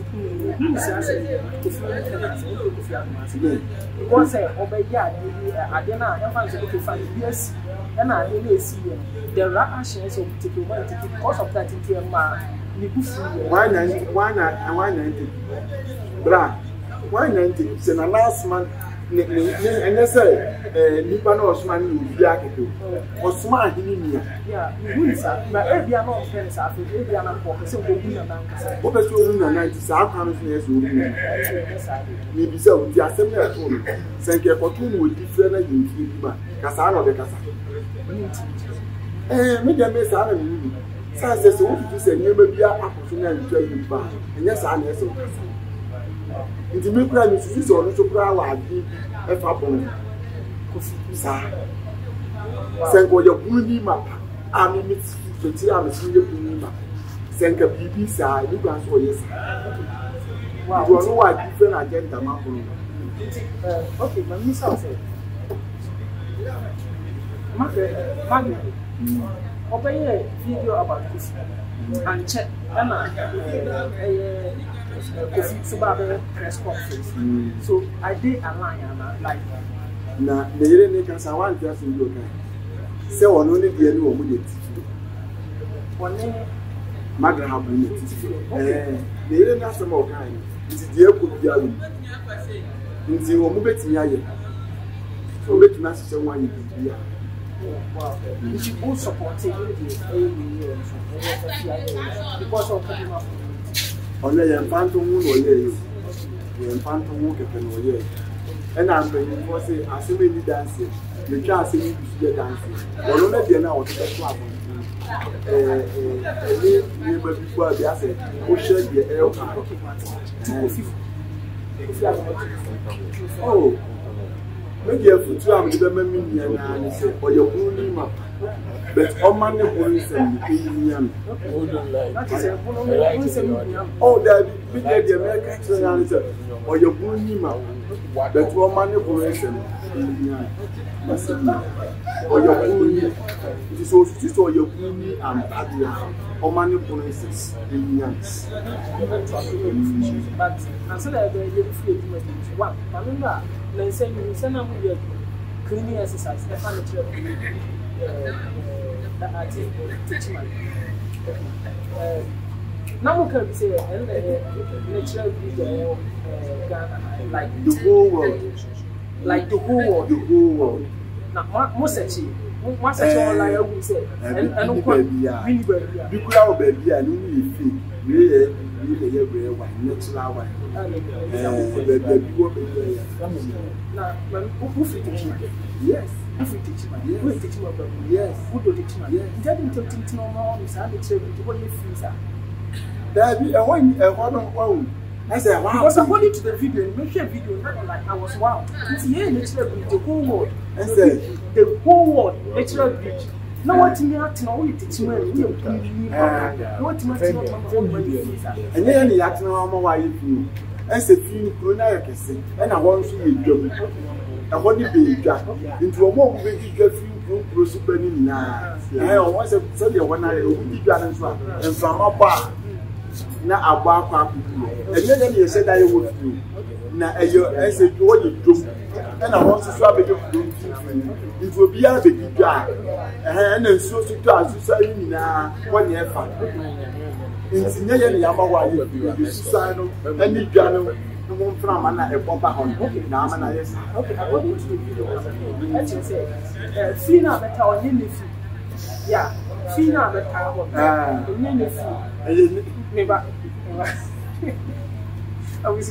because obey I don't know yes and I really see there are actions of taking one because of that in why 90 bra why 90 say na last month and they say nipa na osman ni obi akedo osman ahini ni yeah you say but e bia no friends afi e bia na ko say obi na dan kasa o be so obi na 90 sa kan so yes obi ni bi say obi asem na to no senke ko to no obi frɛ na yin fi bi ba kasa na de kasa me dem me sa na ni sa se so obi say nyema bia akoso na ntwa yi ba enye sa na eso nti me kura ni sisi so no so kura wa adi e fa bon ko fi sa senko ye kuni ma ami mi ti ami si ye kuni ma senka bibi sa ni gba so ye sa wow you know what different agenda ma ko okay but me say Magna obey video about this and check Kofi press conference. So I did a line like na the year they can say one just in look say one only the any one with one Magna have been it the year na some of kind it is the could be alone nti wo mo betimi aye so betimi asese one you wow you should support it because of the on the Phantom Moon or yes, the Phantom Moon can or yes. And I'm going to say, as you may dancing, you can't see you to dancing. Or only the now to the club. Neighbor before the asset, who shared the air. Oh, maybe a foot ram to the memory and say, or your blue map. But on Monday morning, oh, that big the American answer, or your blue map. But one Monday morning, or your blue, it is also or your blue and Adia, or money policies in Yans. But answer that one. Remember, they say you send up your cleaning exercise, the furniture. That I teach man. Now we can say natural video like the whole world. Like the whole world. The whole world. Now most actually like I would say and baby because baby and only if really one natural one. Now who fit yes. If we teach man, who is teaching about yes, who do teach man? Yes, getting to teach no more is how they train to what you feel, sir. There be a one. I said, wow. Because according to the video, make sure video, like I was wow. It's here, natural bridge, the whole world. I said, the whole world, natural bridge. Now what you have to know, we teach you, what you have to know, and then the action on why you feel. I said, you I can say, and I want to be job. I want to be into a more big few super now. I want to tell you when I will be done and from a bar. Now, a bar, and then you said I would do. Now, I said, what you do, and I want to swap it into a beer baby guy. And then so to class to say, now, 1 year fun. It's nearly a while you sign any journal. From a bomba on now, and I say, okay, according to the video, let's say, Fina better on Ninifi. Yeah, Fina better on Ninifi. Never. I was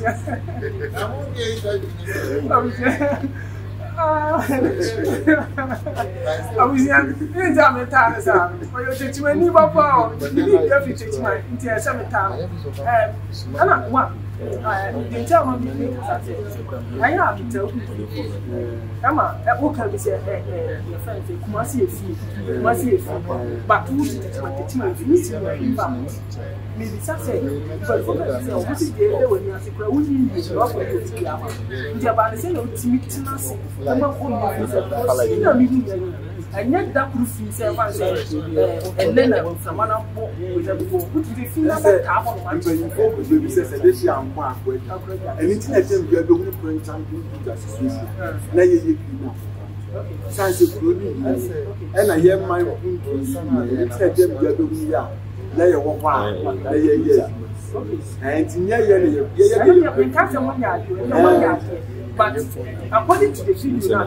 was young. In time, time, for your judgment, you were power. You need every judgment until some time. And what? The tell me, I have to tell you. Emma, that will come to say, your friend, must see a fee, must see a fee. But who is it? But the team is missing. Maybe success, but focus on what is there when you are secret. We need to drop what you see. The about the same intimacy. I'm not going to be and yet that proof himself and then someone with a book, which is the thing that happened. And when you go with the says, this year I'm going to and it's not them we are going to bring something to the association. Now you know. Science is good, and I hear my own it's not them we are doing here. Lay a one, lay a year. And but according to the video,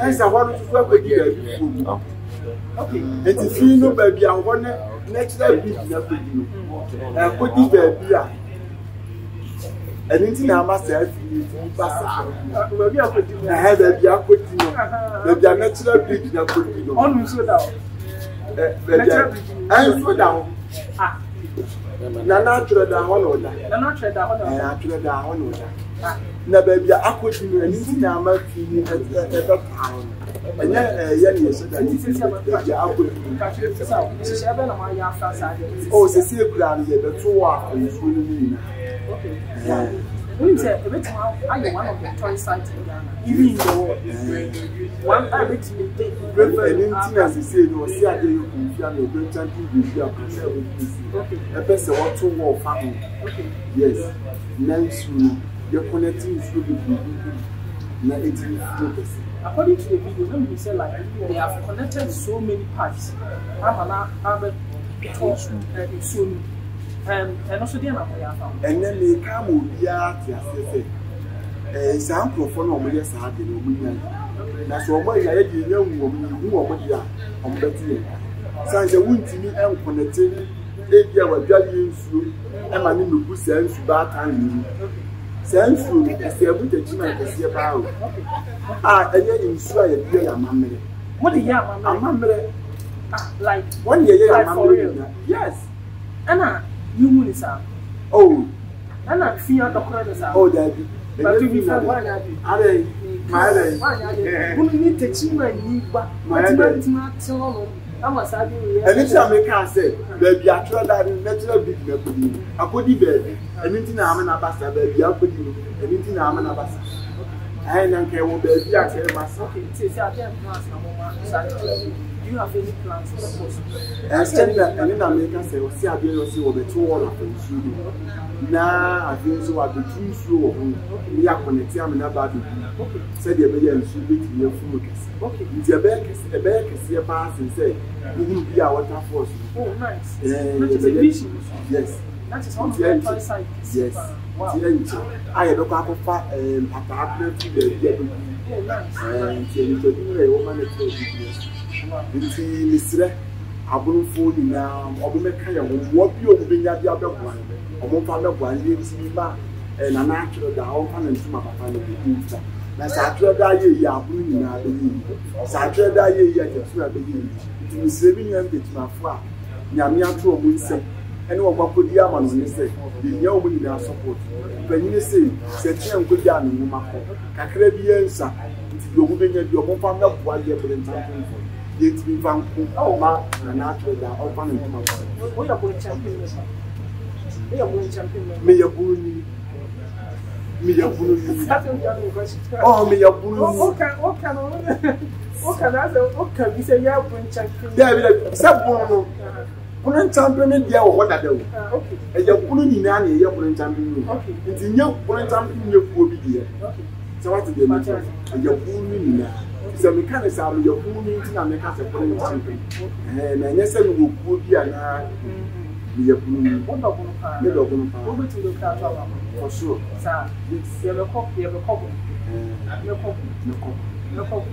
as I want to work with you, okay. And if you know, baby, I want next level. I put the baby. And it's now myself. Maybe I could do I had a could do. Maybe I'm natural bridge. I could do. On so down. And so down. Natural down on that. Natural down on that. Na baby akodi ani ti na ma fi ni e be town enya ye ni so da ni se baby akodi se be na ma ya fa sa de o se se kura ni ye be to wa nsu ni na okay we say e be to ayo one of the toy sites in Ghana even in the world one I bet me take any ti na se se no si ade you kun fi am be champion bi fi akose okay e be se what to war fa okay yes nansu you're connecting through the according to the video, when we say like they have connected so many parts, and also they are and then they come with the some profound or yes, I did that's what my young woman who are on betting. Since the wind to me and connected, they were valuing through, and my name will send to that time. Sense you, I say, every time I see about. And then in Sway, I'm a what do you have? I'm like 1 year, I'm yes. Anna, you moon is up. Oh, Anna, fear the credits out. Oh, daddy. But to be fair, my need to teach me, but my not so. And it's a make us say, baby, I tried that in natural business. I put the baby, and anything I'm an ambassador, baby, I put you, anything I'm an ambassador. I don't care what baby I tell myself. Do you have any plans for the post? I said that, and then I make us say, see, I didn't see what the 2 hours of now, I think so. I've been too slow. We are connected. I'm not bad. Said the baby and should be your focus. Okay, it's a bear can see a pass and say, you will be our water force. Oh, nice. Yes. That is on the side. Yes. Wow. I had a couple of apartments to the nice. And you could do a woman at 12 years. It's Mr. Abun phone now, or we make kind of what you will be at the other one. Or one part of 1 year, and a natural down and to my family. Na Saturday day ya buni na be. Saturday day ya tetu na be. Ti saving am be tuma fo a. Nyame ato omu nse. Ene wo gbakodi ama no nse. Bi nya omu ni na support. Panyin se se tia nkodi anu mu makọ. Kakra bi ensa. Ti bi ogu benya bi omo fa na boa ye bre ntampo fo. Ye ti bi fa nko. O ma na natural da o fa na tuma fo. O ya bo champion. Me ya bo champion. Me ya bo ni. Me ya bo ni. Oh, me ya bo ni. Okay, you say you have been champion. Yeah, Sabono. Pulling champion, yeah, what I do. Okay. And you're pulling in any, you're pulling champion. Okay. It's in your pulling champion, you will be here. Okay. So what to do? And you're pulling in there. It's a mechanic, you're pulling in and make us a pulling champion. And I guess we will put here now. We are pulling. What about over to the car for sure. Sir, you have a copy of a couple. No copy.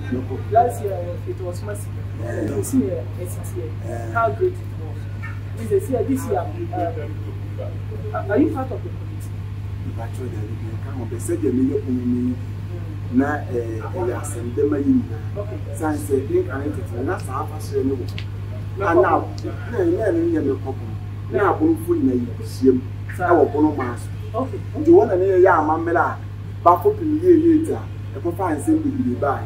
Last year it was massive. This year, how great it was. This year, are you part of the committee? na ya asem dem ayi san se din kan tete na sa afa hye ne wo ana na ne me kopo na abonfo na yi hiem na wo bono maso nti wona ne ya amamela ba fo piniye yeta e ko fa nsem bibiri ba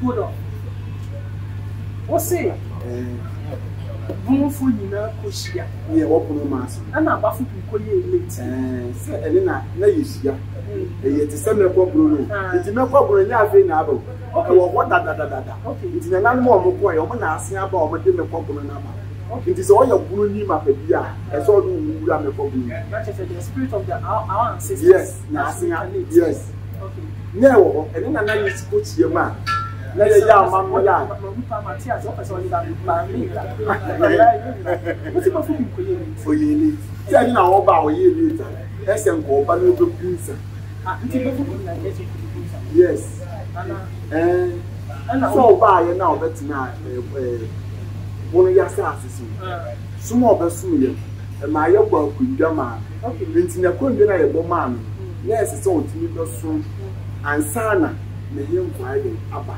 hold on você bonfo nyina ko hia ne wo bono maso ana ba fo ko ye late se ele na yeshia e ti se me ko bro no ti me ko bro nya afi na aba wo wo da nti na nan mo ko ye o na ase aba o de me ko bro na ba nti se o ye bro ni ma pa bia e so do wura me ko bro that is the spirit of the our ancestors yes na ase yes ne wo ele na yeshi ko tie ma na ye ya ma ya pa Matias o person ni da ma mi la o ti ma fu ko ye ni o ye ni ti ani na wo ba o ye ni ta ese nko ba no be kunsa nti be fu na ye ti kunsa yes ana so ba ye na obetina bono ya sa asisi sumo obesum ye ma ye gba akundwa ma nti na kondwe na ye bo ma no na ese so otimi be so ansana na ye nkwaide aba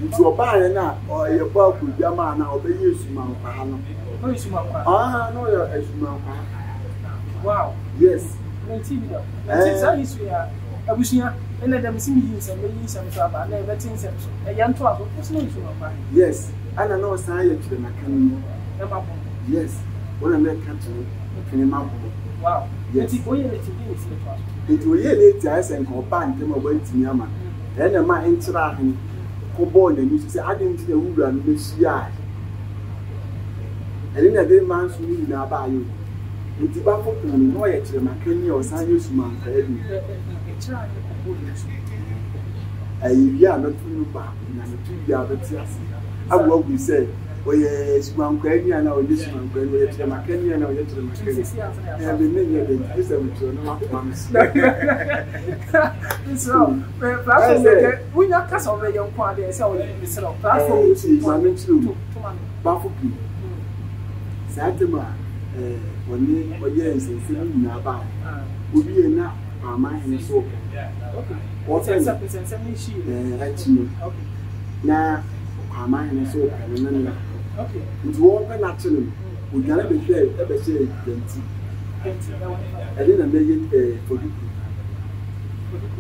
nti oba ye na ye gba akundwa ma na obe yesu ma nkwa ha no yesu ma nkwa no ye yesu ma nkwa wow yes nti bi do nti sa yesu ya abusuya ene dem si mi yin so aba na e betin sem so e ya nto aso so no yesu ma nkwa yes ana no san ye kire na kan e ma bo yes wona me ka tunu kini ma bo wow nti oye le ti bi si to aso nti oye le ti ase nko ba ntem oba ntimi ama na ma entira hin ko bo na ni se ade nti na wura no mehia ele na de man so ni na ba ayo nti ba fo kun no ye kire na kan ni o san yesu man ka edu tira ni ko bo yesu ayi ya no tunu ba na no tu ya ba ti ase awo agu se oye sumankwa ni ana oye sumankwa ni oye kire na kan ni ana oye kire na kan ya be ne ye de ti se mu tro no ma mam so platform ke unya kasa obe ye nkwa de se oye bi se platform si ma me tru ba fo bi sa tema woni oye nsense ni na ba obi ye na ama hin so o se se ni shi achi na ama hin so ka na okay nti wo pe na chinu o gare be hwe e be se denti ele na me ye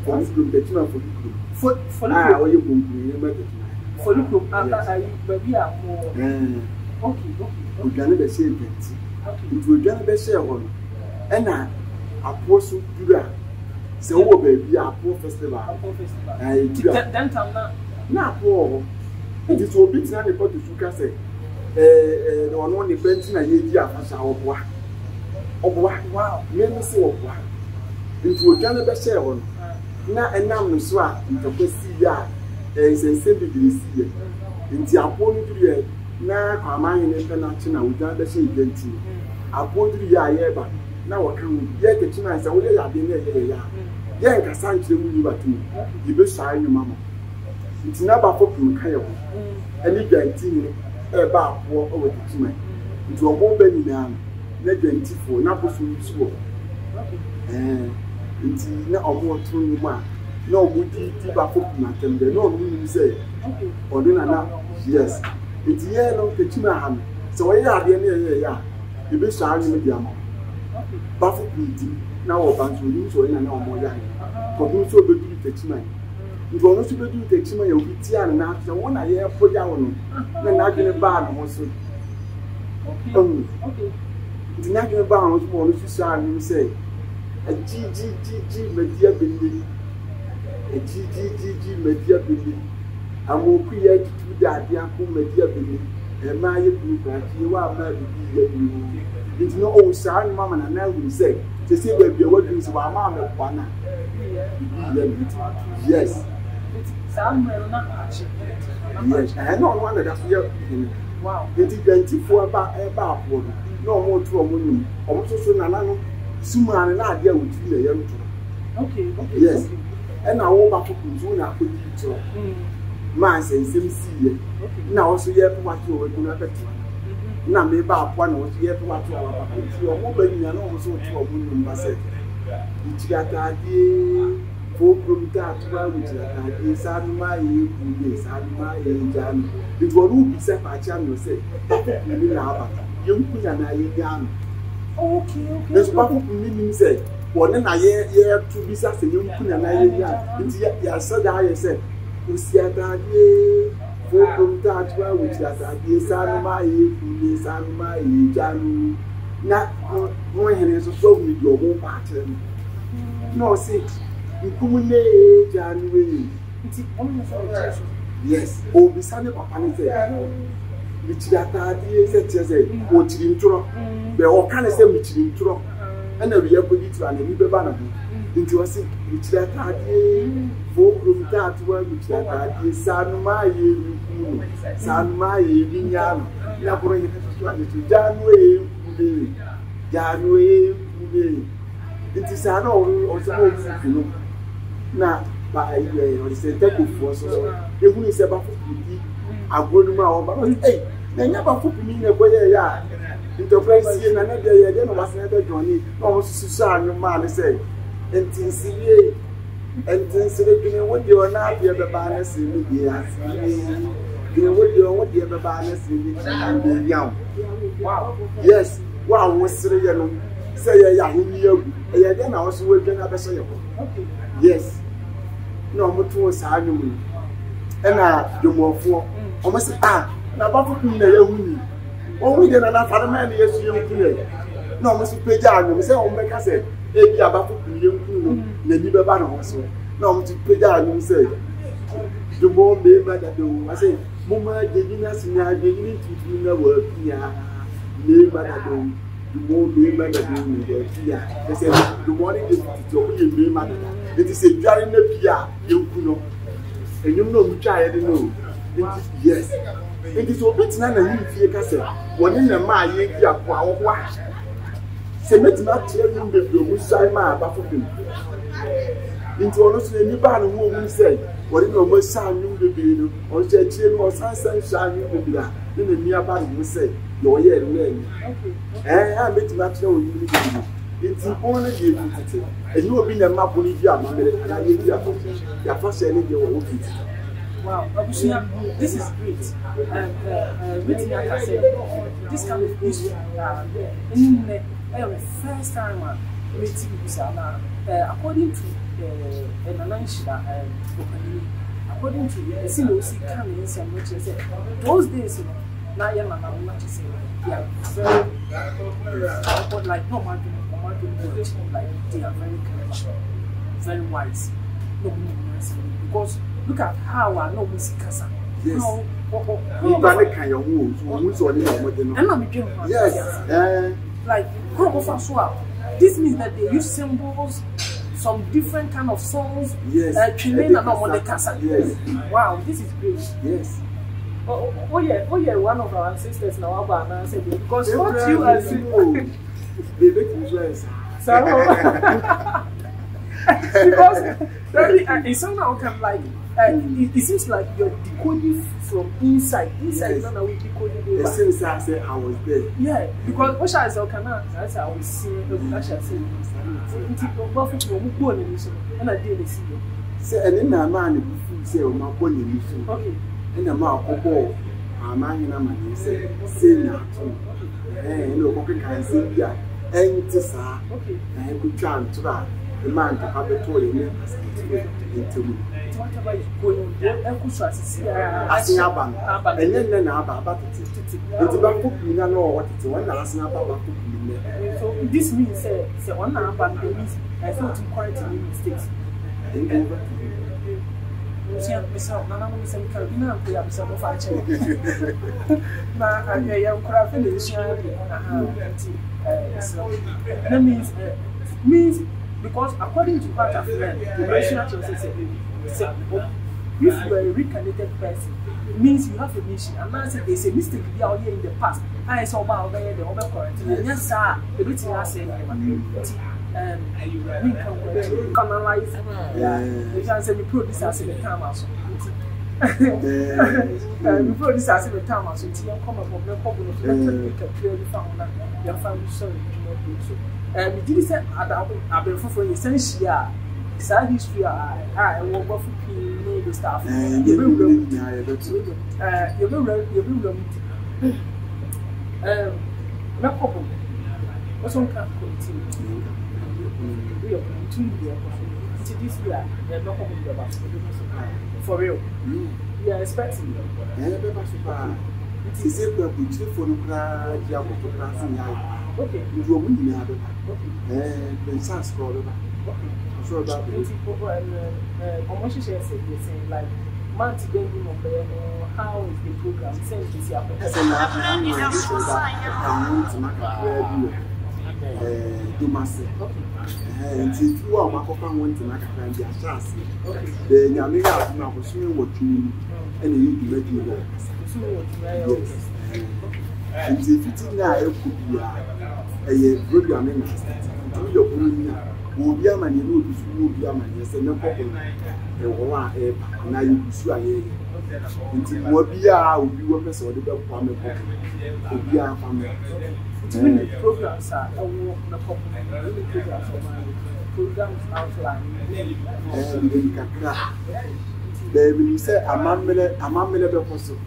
fodiku be tuna fodiku oye bunku ye ma de fodiku ayi baby a mo okay o gare be se denti nti o gare be se ho no e na apo so dura se wo baby apo festival dura dentam na apo nti so obi tina ne pot suka se ono ne benti na ye di afasa oboa wow me se oboa nti o gane be share ho na enam no so a ntakwasi ya sense bibiri si ye nti apo no duru ye na kwaman ne pe na chi na o gane be share benti apo duru ya ye ba na wo kan ye ke chi na se wo ye ya de na ye ya ye nkasa nkyere mu ni batu ibe sha anyu mama nti na ba fopum kan ye ho ani ganti ni ba apo o we titima nti obo ba ni na ganti fo na bosu nsuo nti na omo tun ni mu a na omo di ba fopum atem de na omo ni say oduna na yes nti ye no titima ha no so we ya de na ye ya ibe sha anyu me di ama ba fopum di na wo ba nso ni so na omo ya ko dun so be di titima nti ono so be di titima ya obi ti an na so wona ye poja wono na na gene ba no so okay nti na gene ba no so ono so sha ni say a ji media bindi a ji media bindi amoku ya tutu da dia ko media bindi e ma ye bu ba ti wa ma bi ye bi nti no o sha ni mama na wu say se se ba bi wa dun so ba ma me kwa na yes yes I know one that wow nti gantifo ba apo no mo tu omo num omo so na na no sumane na ade awuti na ye nto okay yes and na wo ba kuku na akodi to man sensem si ye na wo so ye pe wato we kuna beto na me ba apo na wo so ye pe wato wa ba ti omo ba nya na wo so tu omo num ba se ichi atade fulcrum that which is my yes, and my jam. It will be set by channel say, young queen and I young. Okay. There's one meaning said, one and I year to be such a young queen and I young. Yes, said I said, Usiata, fulcrum that which is and my jam. Not going as a dog with your own pattern. No, see, you come in January. Yes, oh, be Sunday, Papa, which that is what you intro. They all kind of say which you intro. And we are going to an illegal banner into a sick, which that idea, fulcrum that one, which that idea, San Mai, Vinyan, Napoleon, January, it is an old now by the center for so if we say about I go to my own, hey, they never put me in a way. Enterprise and another year, then was never Johnny, almost Susan, man, say, and TCA, and TCA, what you are not the other banners in the year, what you other banners in the young. Wow, yes, wow, was say, yeah, then I also will get a say, yes, no more to us, I know, and do more for almost now, Papa, oh, we didn't have a man, yes, you no, Mr. Pejan, say, oh, make us say, if you have a young, maybe the banner also. No, Mr. Pejan, say, the more baby that do, I say, Mumma, giving us in our beginning to do the work here, neighbor that do, the more baby that do, here. They say, the morning is to be a man. It is a giant Pia, you know, and you know, which I didn't know. Yes. It is a bit none of you, Castle. One in a mile, you are quite. Say, let's not tell him the blue side, my bathroom. Into honestly, any bad woman said, what in almost sound you will be, or Jay or sunshine you will be that. Then the nearby will say, your year name. I bet not know you. It's only you, and you have been a map with your mother, and I give you a first any your wow, this is great. Written like I said, this kind of history in the first time meeting Busana, according to Nananshida, according to the Sinosi coming in some which is those days, now you're not to say, yeah, very like no man, like they are very clever, very wise. No, because look at how I know Miss Casa. Yes. Yes. Like, this means that they use symbols, some different kind of songs. Yes. Yes. Wow, this is great. Yes. Oh yeah, one of our ancestors now said because what you are saying. They make influence. Because it's somehow kind of like it seems like you're decoding from inside. Inside, yes. Not we decoding. It seems I said I was there. Yeah, because what I said, I was seeing. I shall say, and I did see you. Say, and then my man, say, my body, okay, and the mouth of ball. My man, say, now, and you know, can see ya, and to say, okay, I could chant to that. The man to have a toy into me. Whatever is going on, I see a bank, and then about it. It's about cooking, I know what it's one last night about cooking. So this means, say, one hour back, I thought to correct any mistakes. That means because according to what I've learned, the national church said, if you are a reincarnated person, it means you have a mission. And now say there's a mistake out here in the past. I saw about the over quarantine. Yes, sir. Everything I say, canalize. You can say we produce as a time also. We produce as a time also. It's young come up with no problem. We can clearly found that your family sorry. We did say I've been for essential. saa history I will go for P the staff. You will no problem. What's on camp continue? We are continuing to this year. They're not coming about for real. We are expecting them. It's a good for the crowd. You have to pass in life. Okay. You will win out of it. The chance for it. So that commercial shares saying like months bending on how is the program sent to see up as an do massive. And if you are Macopan went to Macapan, they are chance. Then Yamina now was swimming what you and you let you go. And if it's now, it could be a program in do your room. Will be a man you know this will be a man, yes, and no problem. And now you see until what be our workers or the family will be our family. Many programs are no programs outline. Baby, you say a man person.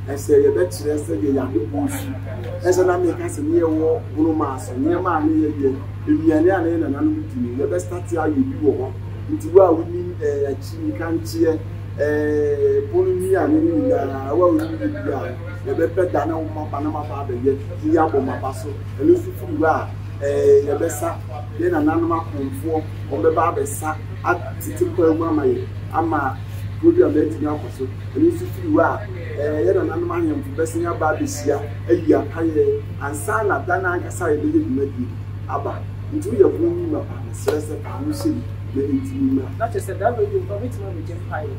I say a bet you say the young bush. As an American near war, Brumas, near my near you, Indiana and Annuity, the best that you do. Into what we mean a chin can't cheer, pulling me and well, the better than my Panama father yet, the Yabo Mabasso, and Lucy Fuga, a bessa, then an animal from on the barber sack at Titi Mamma, Ama. Good your letting up so and if you are yet an animal for blessing your babies here a year higher and son of Dana side make you Abba into your room and says that I'm saying the intimate. That is a double you commit me with Empire.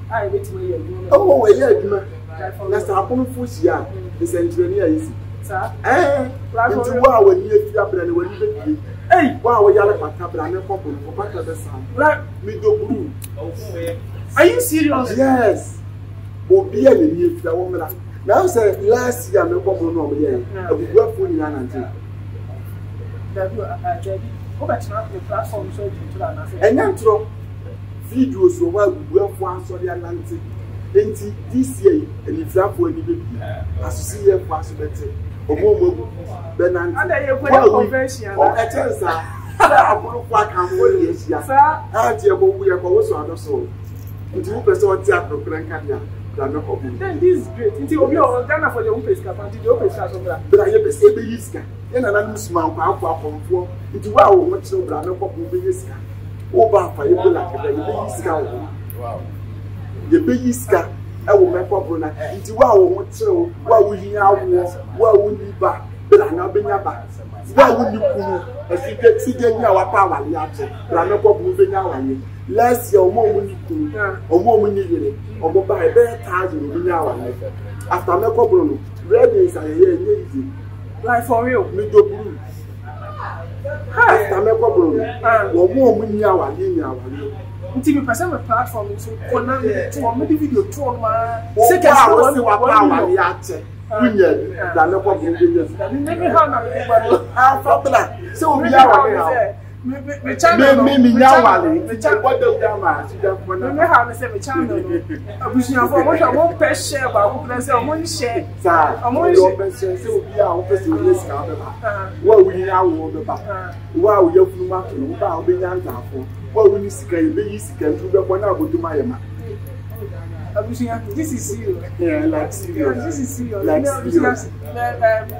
I wait me. Oh, yeah, that's a common foot here. This engineer is. Sir, into wow when you have and when you hey, wow, we are a cabin and for part of the sun. Right, me do blue. Are you serious? Yes. Will be any new the woman. Now, say last year, no problem over here. We work for you and go back to the platform so you to and then throw videos so well, we work for us on the Atlantic. This year, and if that for any baby, as you see here, possibility. Benan, convention or a chance. I will walk and wait, yes, yes, sir. I dear, we are also on the soul. Until you person theatre, then this is great. Until you are Ghana for your own place, until your place has over. But I have a stable Yiska, and an small power from 4 into wow, much so brand of Yiska. Over for you like a Yiska. Wow. The big Yiska. I will make up on it. Into wow, so what would you now? What would you back? But I'm not being back. Why would you pull as you get sitting our power? But I'm not moving now. Last year, or more money, or buy a better thousand in our life. After my problem, readings are easy. Like for real, middle blue. After my problem, or more money our linear. Until you present a platform to connect to a video to my second hour, so we are me channel me what the drama me how me say me channel abusuan for one per share ba wo plan say one share sir one per share say obi a wo person we ska be ba wa we ya wo be ba wa wo yafunu ma to wo ba wo be nya ntafo wa wo ni sika ye be yi sika ntu be ko na aboduma ye ma abusuan this is serious. Yeah, like serious. This is serious. Like serious.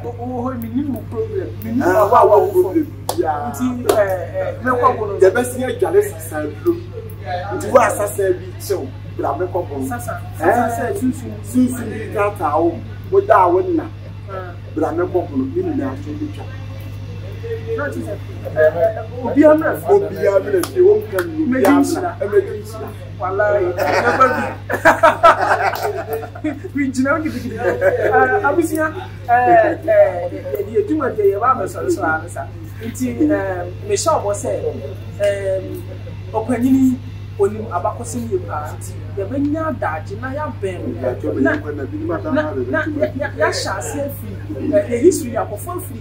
Oh, minimum problem. Minimum problem. Yeah. The best thing is just side blue. It was a service show. But I'm not Sasa Susu Tata home. What I wouldn't know. But I'm not going to be actually. Not is a be honest. You won't come. We know you. Abusia, you do what they are. So, Michelle was saying, opening onim abakosin ye party ye benya daji na ya ben ya shase fi the history akofo fi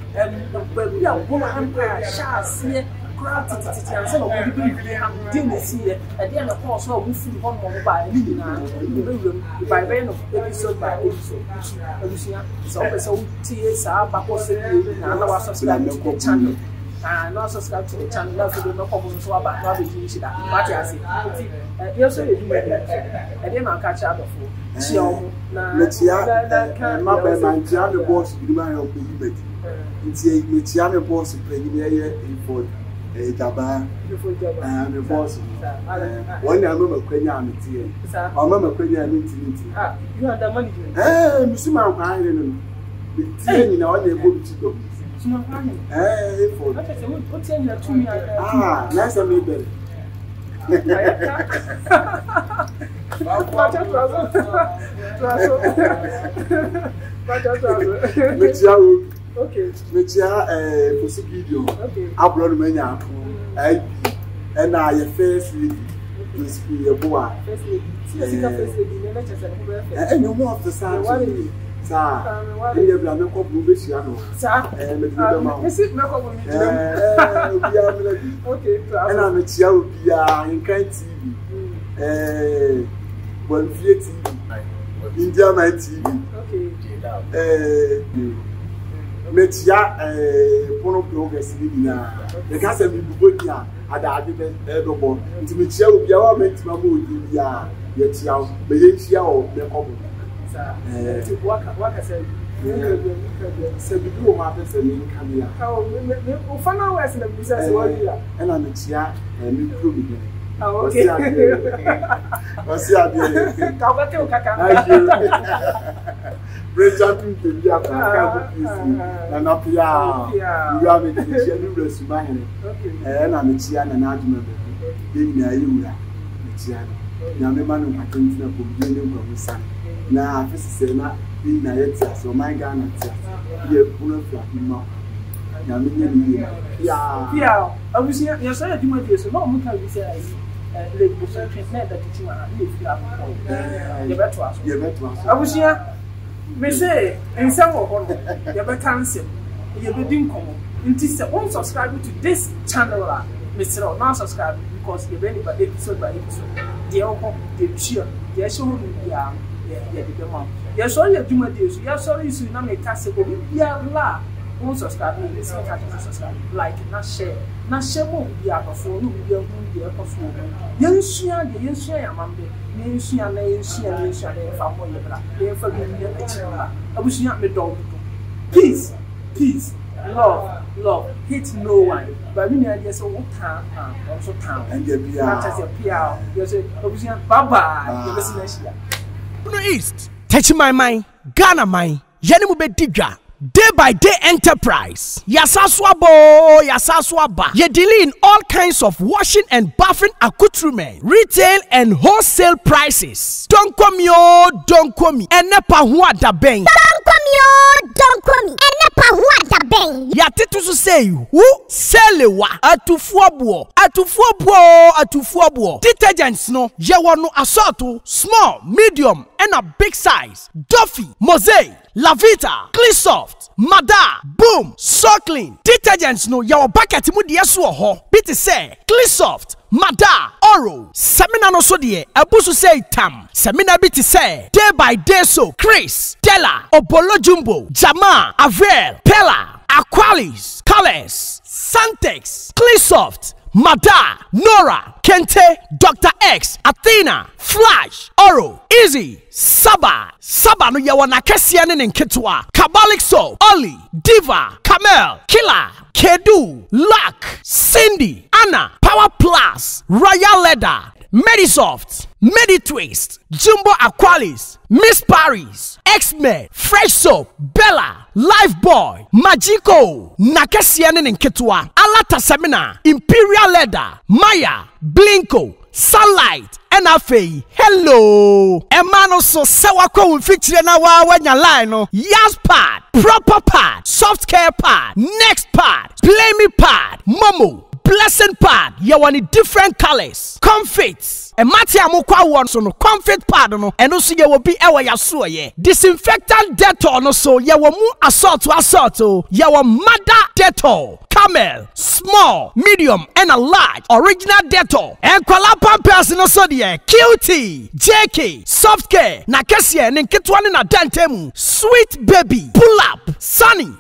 baby a wo empire shase kura titi anse no bi bi ha din na si ye e dey na course so obu firi ho no ba ni na by no episode by episode abusia so person tie sa ba ko se na na wa subscribe to the channel no subscribe to the channel na video no come so aba na be ji shida what you say you so you do e dey na catch up for chia o na ma be man chia me boss bi ma help you bet nti me chia me boss play ni e for Jaba, and the boss. One year, I'm a Quenya, I'm a Quenya. You have the money. Eh, Miss Martin, the tea in our neighborhood to go. Eh, for what's in your 2 years? Ah, nice and maybe. Okay. Metia for video. Upload mania. And I face to speak a boy. And you more of the sound. Sir, you have no cooperation. Okay, and I'm a child in kind TV. One TV. India my TV. Okay. Metia pono progress ni na the case be body a ada do bo nti metia obi a wa menti ma mo odi ya ye tia o be ye tia o me ko bo nti waka se bi do ma pe se ni kan ya ka o me o fana wa se na bi se wa ya e na metia mi pro mi okay wasi abi ka ba ke o kaka Presenting to be a and up here. You are making a generous man. And I'm a Chian and argument. Being a Yura, Chian. Yaman, I can't know from the son. Now, I say not being a yet, so my gun and here, full of flat. Yeah, I was here. Yes, I do my dear. So, no one can say. Let me say, that you are the better. I was here. Me say, in some of them, you be cancel, you be doing come. Until say, don't subscribe to this channel, Mr. Not subscribe because you very by episode by episode. They all they cheer, they show you the mom. You saw you do my deals. You saw you so now make us say, la. Don't subscribe. You say, subscribe, like, not share. Na shemo bia akofo no bia hu bia akofo yensua de yensua amambe yensua na yensua de fa mo yebra de fa bi ni na chira abusua me do peace love hate no one but me na dey say what time also time and dey bia na tell pia you say abusua bye bye you be see na shia no east touch my mind Ghana mind yene mu be digwa Day by day enterprise. Yasaswaba. Ye deal in all kinds of washing and bathing accoutrement, retail and wholesale prices. Don't come yo, don't come me. Enepa huwa da beng. Don't come yo, don't come me. Enepa huwa da beng. Ya titu su say who selewa atufuabuo. Detergents no ye wano assortu small, medium and a big size. Duffy, Mosaic, Lavita, Clisoft, Mada, Boom, Circling. Detergents no yawa bucket mu de so ho. Biti say Clisoft, Mada, Oro. Semina no so de abusu say tam. Semina biti say day by day so Chris, Della, Obolo Jumbo, Jama, Avel, Pella, Aqualis, Colors, Santex, Clisoft, Mada, Nora, Kente, Dr. X, Athena, Flash, Oro, Easy, Saba no yawana kesiane nketwa, Kabalik Soap, Oli, Diva, Camel, Killer, Kedu, Luck, Cindy, Anna, Power Plus, Royal Leather, Medisoft, Meditwist, Jumbo Aqualis, Miss Paris, X-Men, Fresh Soap, Bella, Lifeboy, Magico, Nakesiane Nketwa, Alata Semina, Imperial Leather, Maya, Blinko, Sunlight, NFA, hello. Emano so sawako feature na wa wanya line no. Yas pad, proper pad, soft care pad, next pad, play me pad, Momo, blessing pad. You want different colors, comfits. Dettol. E mati amukwa won so no comfort pad no. Eno so ye wo bi e wo yaso ye. Disinfectant Dettol no so ye wo mu assault o. Ye wo Mada Dettol. Camel, small, medium, and a large original Dettol. And kwala pampers no so de QT, JK, soft care, na kesie ne nketwa ne na dantemu. Sweet baby, pull up, sunny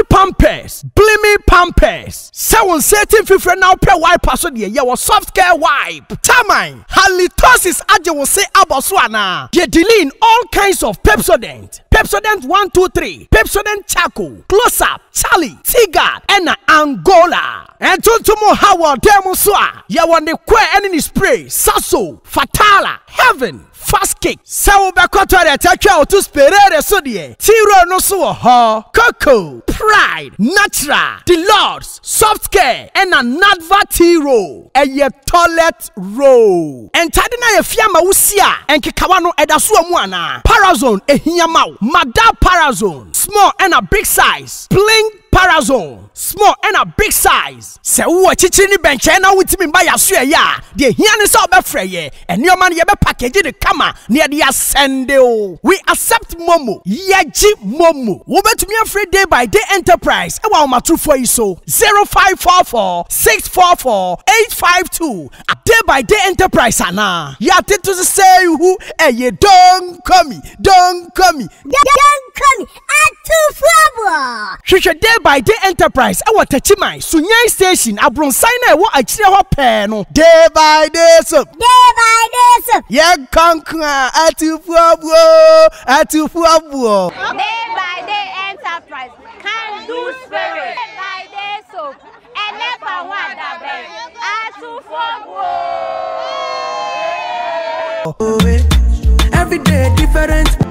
pampers, blimmy pampers. 713 now pair wipe so de ye was soft care wipe. Tamine, halitosis aje will say aboswana. Ye dealing all kinds of Pepsodent. Pepsodent 1, 2, 3, Pepsodent Charcoal, Close Up, Charlie, Tigard, and Angola. And Tuntumo Howard Demuswa. Ya want the queer enemy spray, Sasso, Fatala, Heaven. Fast kick. Sawo bekoto de takwa otu sperere so de. Tiro no so ho. Coco, Pride, Natural, The Lords, Soft Care, and a Nadva Tiro. Eye toilet roll. And tadina ye fiama usia. And kikawano edasu amuana. Parazone ehia mau. Mada Parazone. Small and a big size. Bling Parazone. Small and a big size. Se uwa chichi ni benche na witimi mba ya suya ya. Die hiani sa obefre ye. And your man yebe package de kama. Near the ascende o. We accept Momo. Yeji Momo. Wobet me a free day by day enterprise. Ewa o matu for iso. 0544 644 852. A day by day enterprise ana. Ya titu say who ye don't come me. Don't come me. Don't come me. Atu Fabo. Shusha day by day enterprise. Ewa Techimai. Sunyai station. Abronsai na ewa achire ho pe no. Day by day so. Day by day so. Ye kankwa atu Fabo. Atu Fabo. Day by day enterprise. Can do spirit. Day by day so. And never want that baby. Atu Fabo. Every day different.